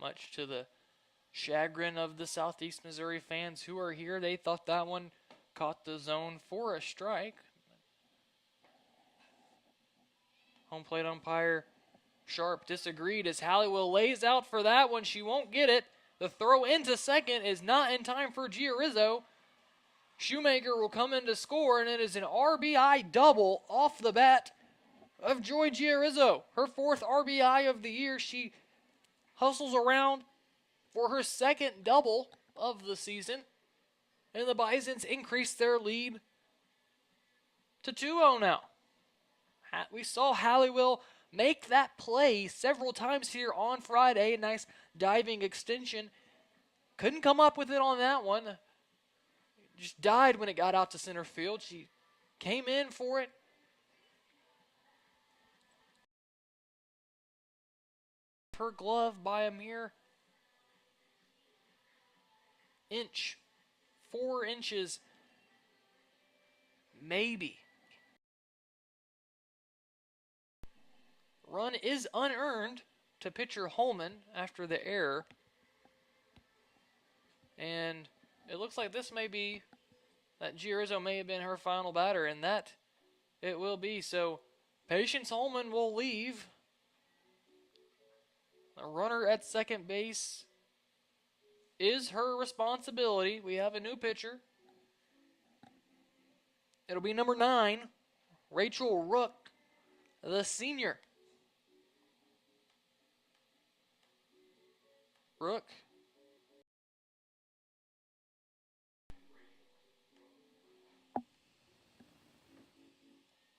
Much to the chagrin of the Southeast Missouri fans who are here, they thought that one caught the zone for a strike. Home plate umpire Sharp disagreed as Halliwell lays out for that one. She won't get it. The throw into second is not in time for Giarizzo. Shoemaker will come in to score, and it is an RBI double off the bat of Joy Giarizzo. Her 4th RBI of the year. She hustles around for her 2nd double of the season, and the Bisons increase their lead to 2-0 now. We saw Halliwell make that play several times here on Friday. A nice diving extension. Couldn't come up with it on that one. Just died when it got out to center field. She came in for it. Her glove by a mere inch. 4 inches. Maybe. Run is unearned to pitcher Holman after the error. And it looks like this may be, that Giarizzo may have been her final batter, and that it will be. So Patience Holman will leave. The runner at second base is her responsibility. We have a new pitcher. It'll be number 9, Rachel Rook, the senior. Rook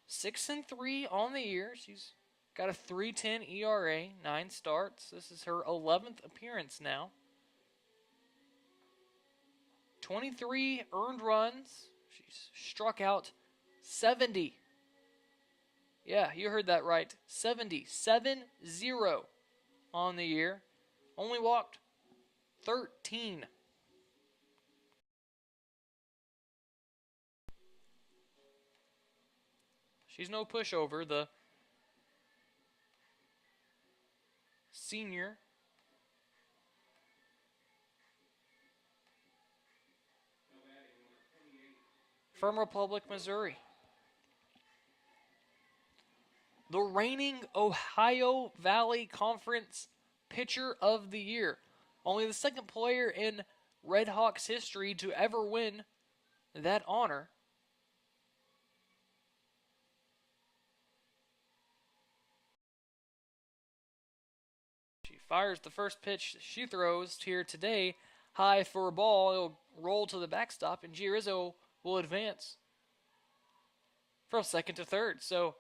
6-3 on the year. She's got a 3.10 ERA, 9 starts. This is her 11th appearance now. 23 earned runs. She's struck out 70. Yeah, you heard that right. 70. 7-0 on the year. Only walked 13. She's no pushover. The senior from Republic, Missouri. The reigning Ohio Valley Conference Pitcher of the Year. Only the second player in Redhawks history to ever win that honor. She fires the first pitch she throws here today. High for a ball. It'll roll to the backstop, and Rizzo will advance from second to third. So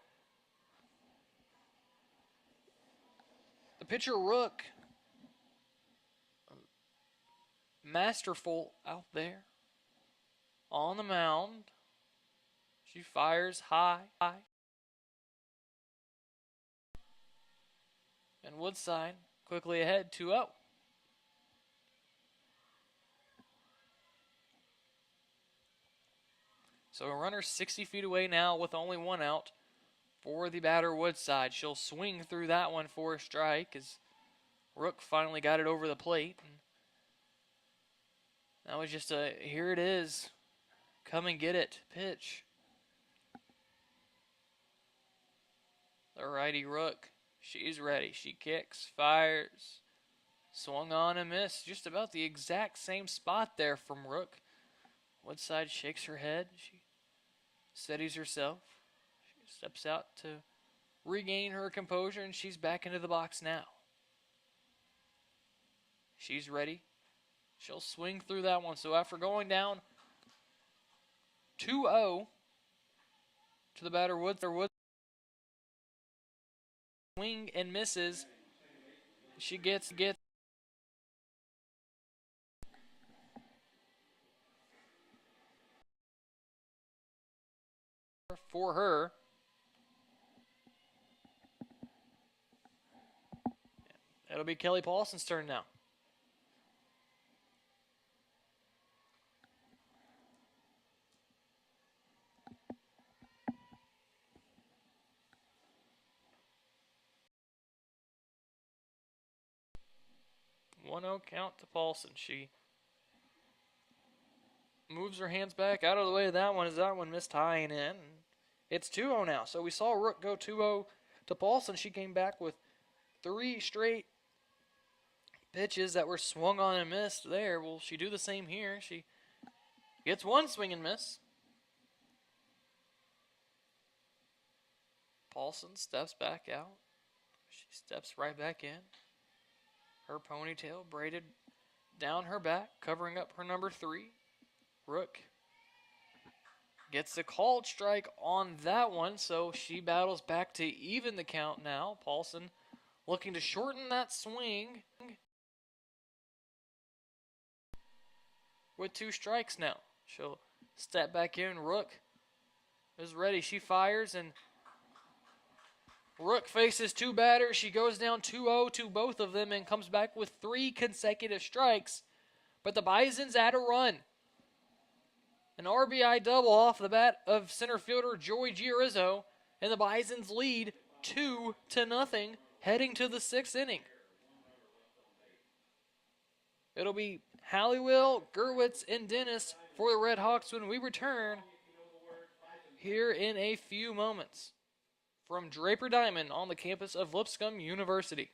the pitcher Rook, masterful out there on the mound. She fires high. And Woodside quickly ahead 2-0. So a runner 60 feet away now with only one out for the batter Woodside. She'll swing through that one for a strike as Rook finally got it over the plate. And that was just a, here it is, come and get it pitch. The righty Rook, she's ready. She kicks, fires, swung on and missed. Just about the exact same spot there from Rook. Woodside shakes her head. She steadies herself. She steps out to regain her composure, and she's back into the box now. She's ready. She'll swing through that one. So after going down 2-0 to the batter Woods, swing and misses. She gets for her. It'll be Kelly Paulson's turn now. One 0 count to Paulson. She moves her hands back out of the way of that one as that one missed high and in. It's 2-0 now. So we saw Rook go 2-0 to Paulson. She came back with 3 straight pitches that were swung on and missed there. Will she do the same here? She gets one swing and miss. Paulson steps back out. She steps right back in. Her ponytail braided down her back, covering up her number 3. Rook gets the called strike on that one, so she battles back to even the count now. Paulson looking to shorten that swing with 2 strikes now. She'll step back in. Rook is ready. She fires, and Rook faces 2 batters. She goes down 2-0 to both of them and comes back with 3 consecutive strikes. But the Bisons add a run. An RBI double off the bat of center fielder Joy Giarizzo, and the Bisons lead 2-0 heading to the 6th inning. It'll be Halliwell, Gerwitz, and Dennis for the Redhawks when we return here in a few moments from Draper Diamond on the campus of Lipscomb University.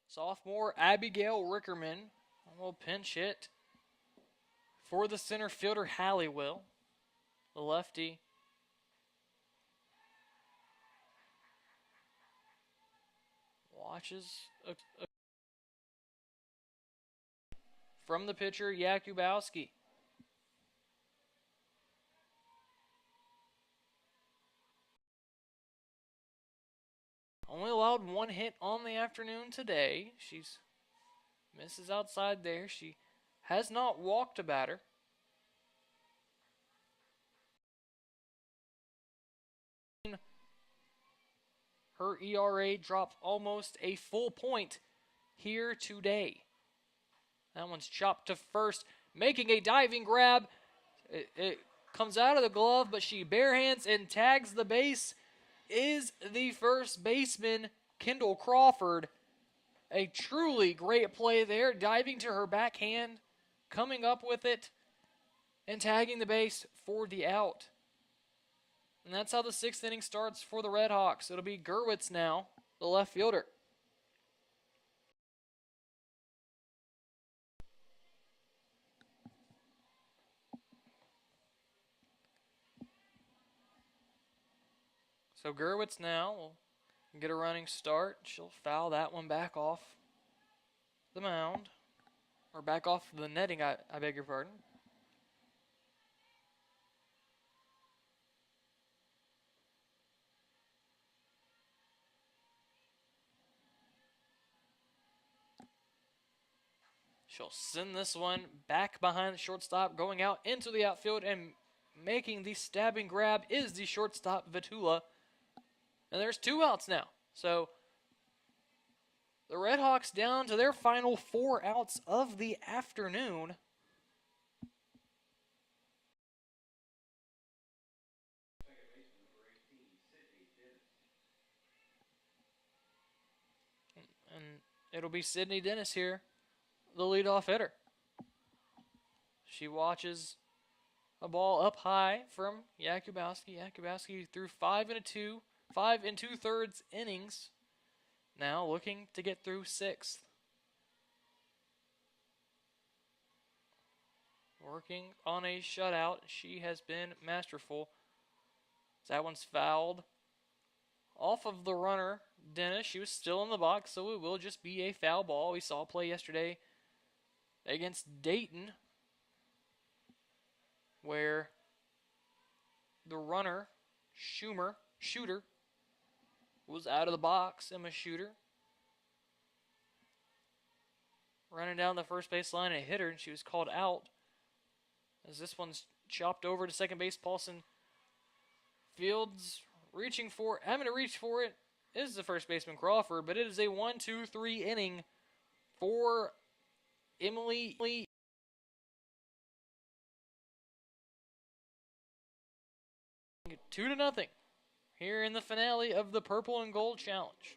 Sophomore Abigail Rickerman. A little pinch hit for the center fielder Halliwell. The lefty watches from the pitcher Akubowski. Only allowed one hit on the afternoon today. She's misses outside there. She has not walked a batter. Her ERA dropped almost a full point here today. That one's chopped to first, making a diving grab. It comes out of the glove, but she barehands and tags the base. Is the first baseman, Kendall Crawford. A truly great play there, diving to her backhand, coming up with it, and tagging the base for the out. And that's how the 6th inning starts for the Redhawks. It'll be Gerwitz now, the left fielder. So Gerwitz now will get a running start. She'll foul that one back off the mound. Or back off the netting, I beg your pardon. She'll send this one back behind the shortstop, going out into the outfield, and making the stabbing grab is the shortstop, Vitula. And there's 2 outs now. So the Redhawks down to their final 4 outs of the afternoon. And it'll be Sydney Dennis here, the leadoff hitter. She watches a ball up high from Akubowski. Akubowski threw 5 2/3 innings. Now looking to get through 6th. Working on a shutout. She has been masterful. That one's fouled off of the runner, Dennis. She was still in the box, so it will just be a foul ball. We saw a play yesterday against Dayton where the runner, Shooter, was out of the box. Emma Shooter running down the first base line and hit her, and she was called out. As this one's chopped over to second base, Paulson Fields having to reach for it is the first baseman Crawford, but it is a 1-2-3 inning for Emily. 2-0 here in the finale of the Purple and Gold Challenge.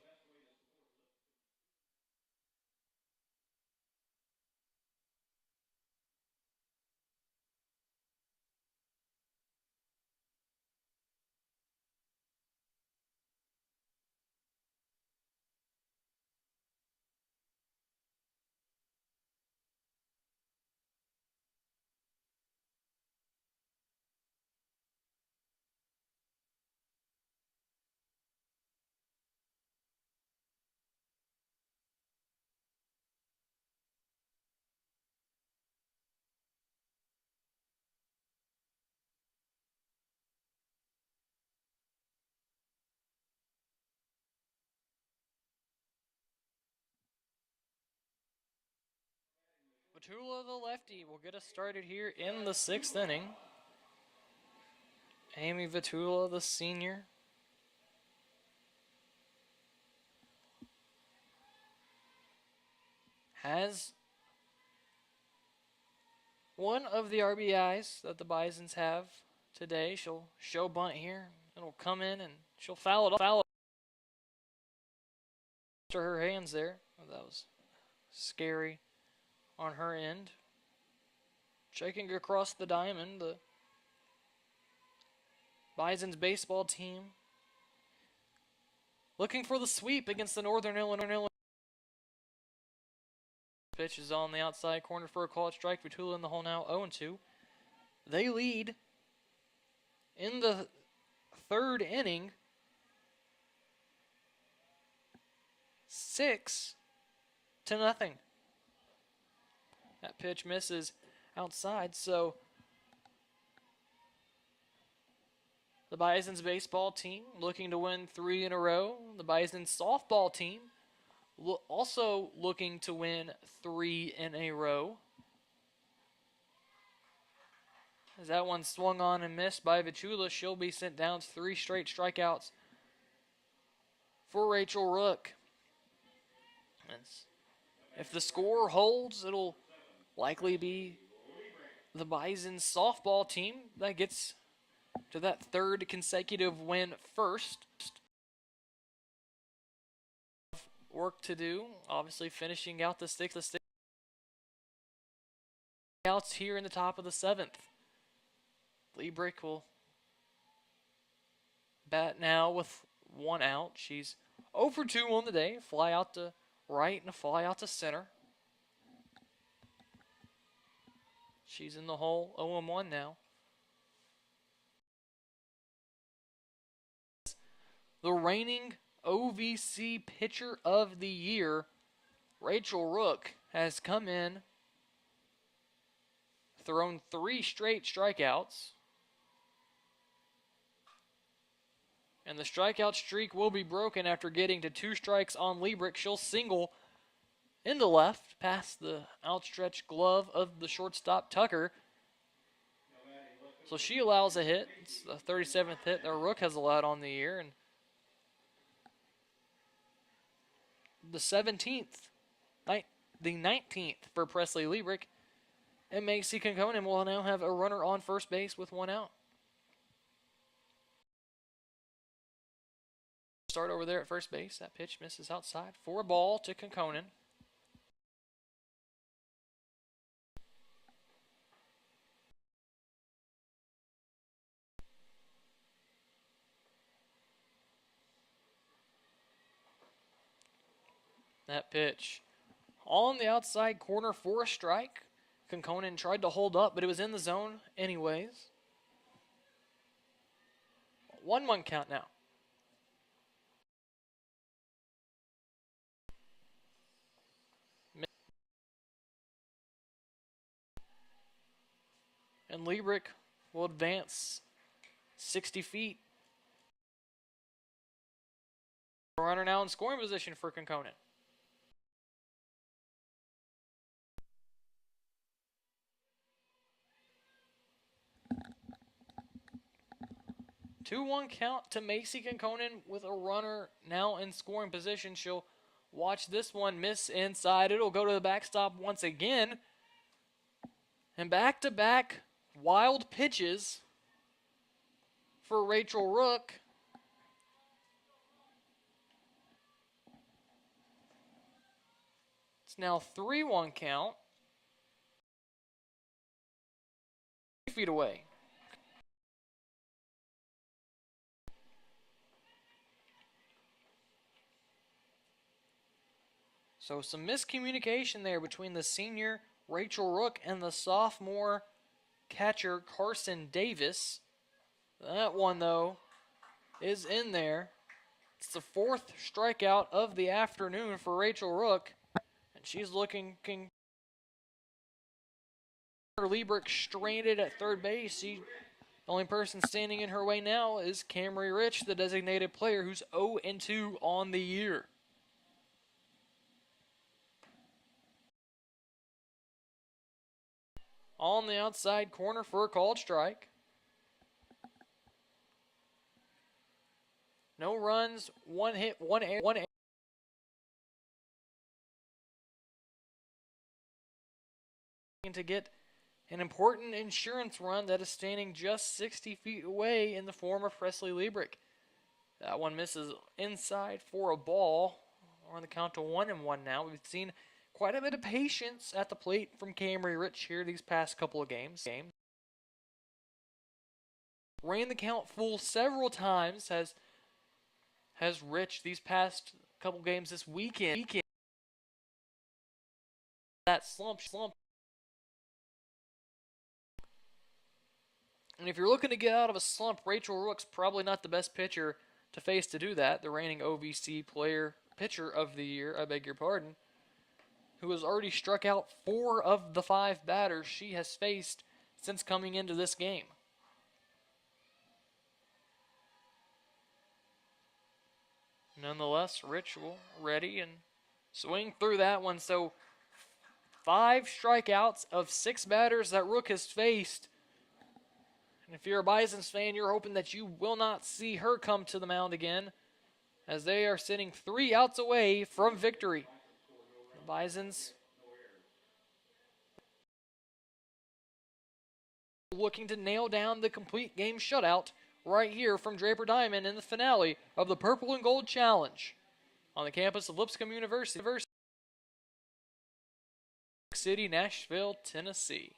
Vitula, the lefty, will get us started here in the 6th inning. Amy Vitula, the senior. Has one of the RBIs that the Bisons have today. She'll show bunt here. It'll come in and she'll foul it off. To her hands there. Oh, that was scary on her end. Checking across the diamond, the Bison's baseball team looking for the sweep against the Northern Illinois Pitch is on the outside corner for a called strike. Vitula in the hole now, 0-2. They lead in the third inning, 6-0. That pitch misses outside, so the Bison's baseball team looking to win 3 in a row. The Bison's softball team also looking to win 3 in a row. As that one swung on and missed by Vitula, she'll be sent down to 3 straight strikeouts for Rachel Rook. If the score holds, it'll likely be the Bison's softball team that gets to that third consecutive win first. Work to do, obviously finishing out the sixth outs here in the top of the 7th. Liebrick will bat now with 1 out. She's 0 for 2 on the day. Fly out to right and a fly out to center. She's in the hole, 0-1 now. The reigning OVC Pitcher of the Year, Rachel Rook, has come in, thrown 3 straight strikeouts, and the strikeout streak will be broken after getting to 2 strikes on Liebrick. She'll single into left past the outstretched glove of the shortstop Tucker. So she allows a hit. It's the 37th hit that Rook has allowed on the year, and the 17th, the 19th for Presley Liebrick. And Macy Conconin will now have a runner on first base with 1 out. Start over there at first base. That pitch misses outside for a ball to Conconin. That pitch on the outside corner for a strike. Conconin tried to hold up, but it was in the zone anyways. 1-1 count now. And Liebrick will advance 60 feet. Runner now in scoring position for Conconin. 2-1 count to Macy Conconin with a runner now in scoring position. She'll watch this one miss inside. It'll go to the backstop once again. And back-to-back wild pitches for Rachel Rook. It's now 3-1 count. 3 feet away. So some miscommunication there between the senior Rachel Rook and the sophomore catcher Carson Davis. That one, though, is in there. It's the 4th strikeout of the afternoon for Rachel Rook, and she's looking. Liebrick stranded at third base. The only person standing in her way now is Camry Rich, the designated player, who's 0-2 on the year. On the outside corner for a called strike. No runs, 1 hit, 1 error. To get an important insurance run that is standing just 60 feet away in the form of Presley Liebrick. That one misses inside for a ball. We're on the count to 1-1 now. We've seen quite a bit of patience at the plate from Camry Rich here these past couple of games. Ran the count full several times, has Rich these past couple games this weekend. that slump. And if you're looking to get out of a slump, Rachel Rook's probably not the best pitcher to face to do that. The reigning OVC pitcher of the year, I beg your pardon, who has already struck out 4 of the 5 batters she has faced since coming into this game. Nonetheless, Rich will ready and swing through that one. So 5 strikeouts of 6 batters that Rook has faced. And if you're a Bisons fan, you're hoping that you will not see her come to the mound again, as they are sitting 3 outs away from victory. The Bisons looking to nail down the complete game shutout right here from Draper Diamond in the finale of the Purple and Gold Challenge on the campus of Lipscomb University, City, Nashville, Tennessee.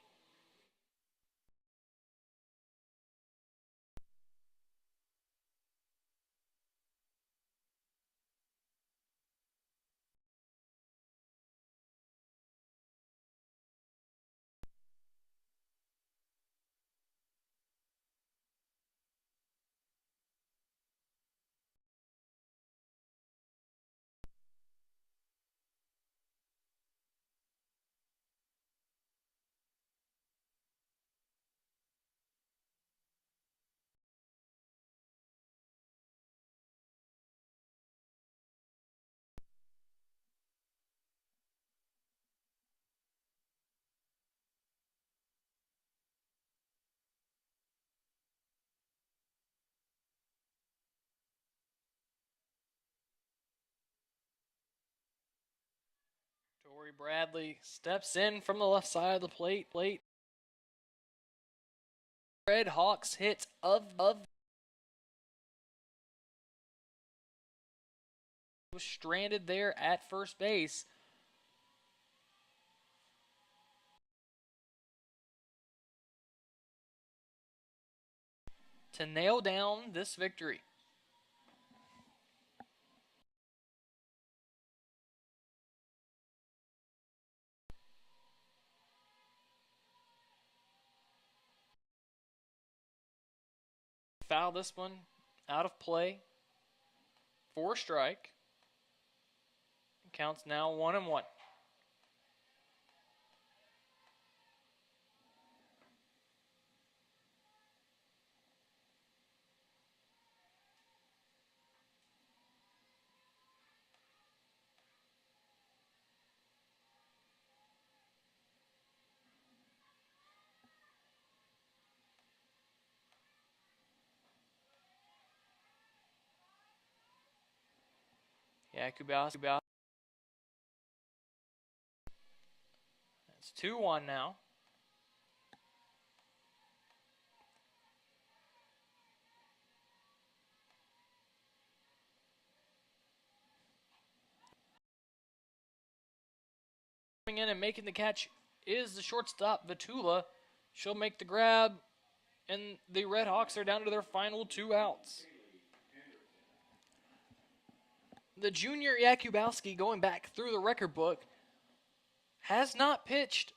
Tori Bradley steps in from the left side of the plate. Redhawks hit of was stranded there at first base. To nail down this victory. Foul this one out of play for a strike. Counts now 1-1. Akubowski. It's 2-1 now. Coming in and making the catch is the shortstop, Vitula. She'll make the grab, and the Redhawks are down to their final 2 outs. The junior Akubowski, going back through the record book, has not pitched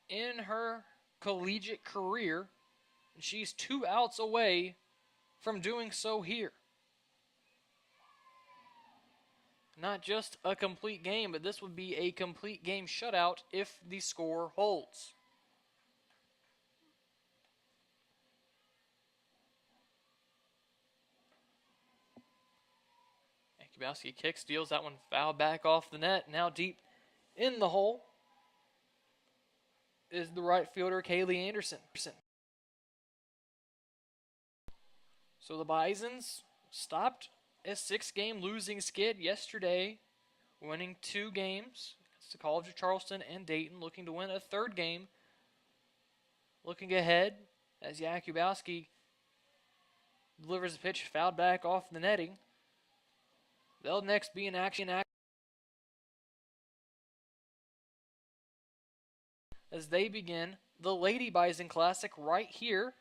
in her collegiate career. She's 2 outs away from doing so here. Not just a complete game, but this would be a complete game shutout if the score holds. Akubowski kicks, steals that one foul back off the net. Now deep in the hole is the right fielder, Kaylee Anderson. So the Bisons stopped a 6-game losing skid yesterday, winning 2 games against the College of Charleston and Dayton, looking to win a 3rd game. Looking ahead as Akubowski delivers a pitch fouled back off the netting. They'll next be in action as they begin the Lady Bison Classic right here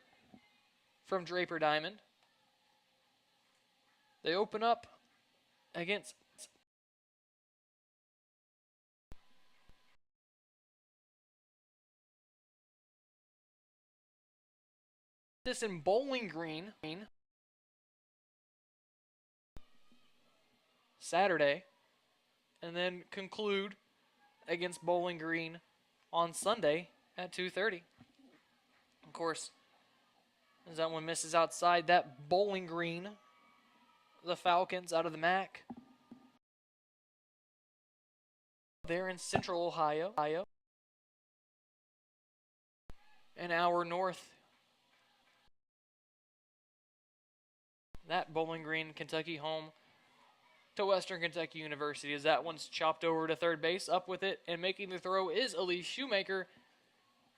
from Draper Diamond. They open up against this in Bowling Green Saturday, and then conclude against Bowling Green on Sunday at 2:30. Of course, as that one misses outside that Bowling Green, the Falcons out of the MAC. They're in Central Ohio, an hour north. That Bowling Green, Kentucky home to Western Kentucky University, as that one's chopped over to third base. Up with it and making the throw is Elise Shoemaker,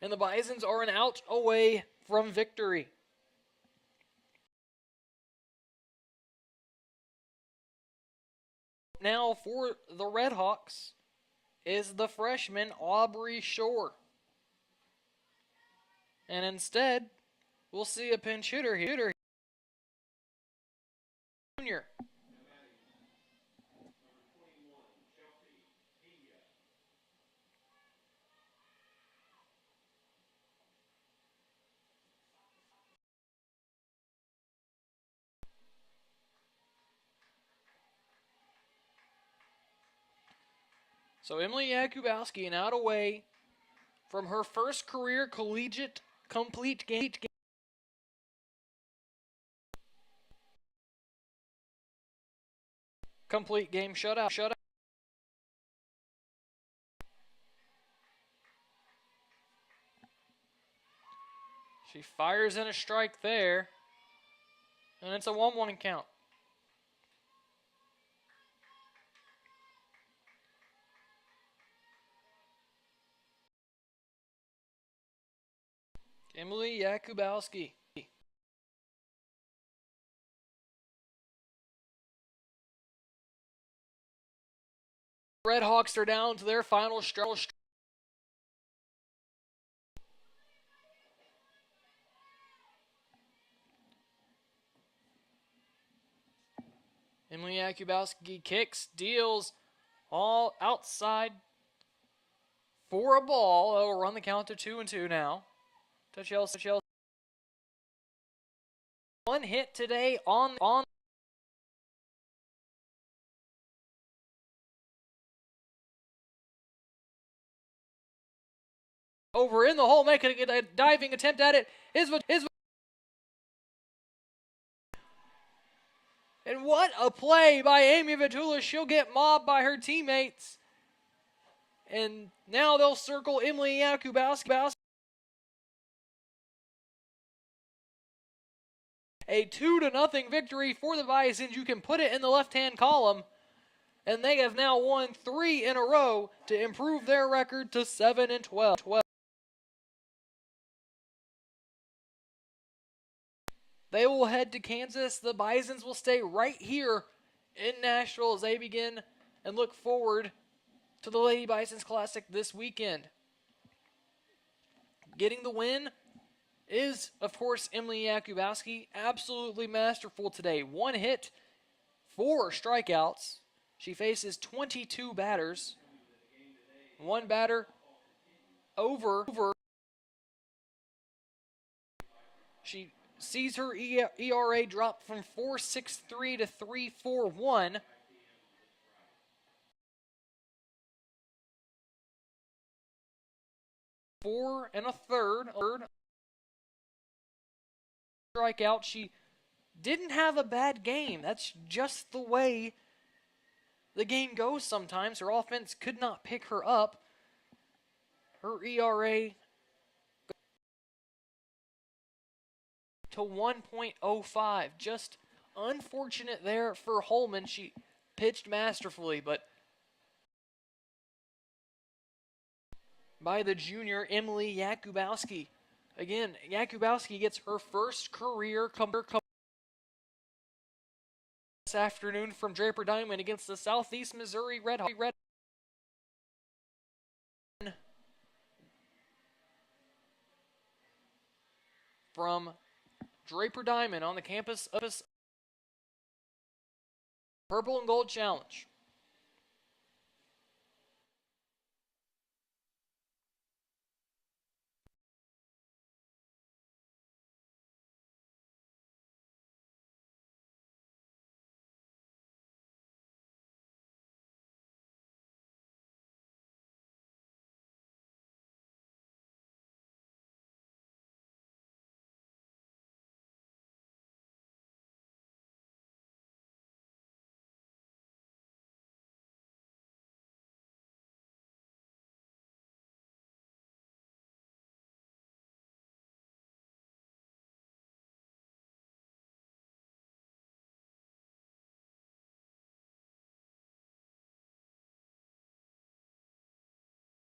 and the Bisons are an out away from victory. Now for the Redhawks is the freshman Aubrey Shore. And instead, we'll see a pinch hitter here. Junior. So Emily Akubowski, an out away from her first career collegiate complete game. Complete game shutout. She fires in a strike there, and it's a 1-1 count. Emily Akubowski. Redhawks are down to their final strike. Emily Akubowski kicks, deals all outside for a ball. That will run the count to 2-2 now. To Chelsea. One hit today on over in the hole, making a diving attempt at it is and what a play by Amy Vitula. She'll get mobbed by her teammates. And now they'll circle Emily Akubowski. A 2-0 victory for the Bisons. You can put it in the left-hand column. And they have now won 3 in a row to improve their record to 7-12. They will head to Kansas. The Bisons will stay right here in Nashville as they begin and look forward to the Lady Bisons Classic this weekend. Getting the win is, of course, Emily Akubowski. Absolutely masterful today. 1 hit, 4 strikeouts. She faces 22 batters. 1 batter over. She sees her ERA drop from 4.63 to 3.41. Four and a third strikeout. She didn't have a bad game. That's just the way the game goes sometimes. Her offense could not pick her up. Her ERA to 1.05. Just unfortunate there for Holman. She pitched masterfully, but by the junior Emily Akubowski. Again, Akubowski gets her first career comeback this afternoon from Draper Diamond against the Southeast Missouri Redhawks. From Draper Diamond on the campus of Purple and Gold Challenge.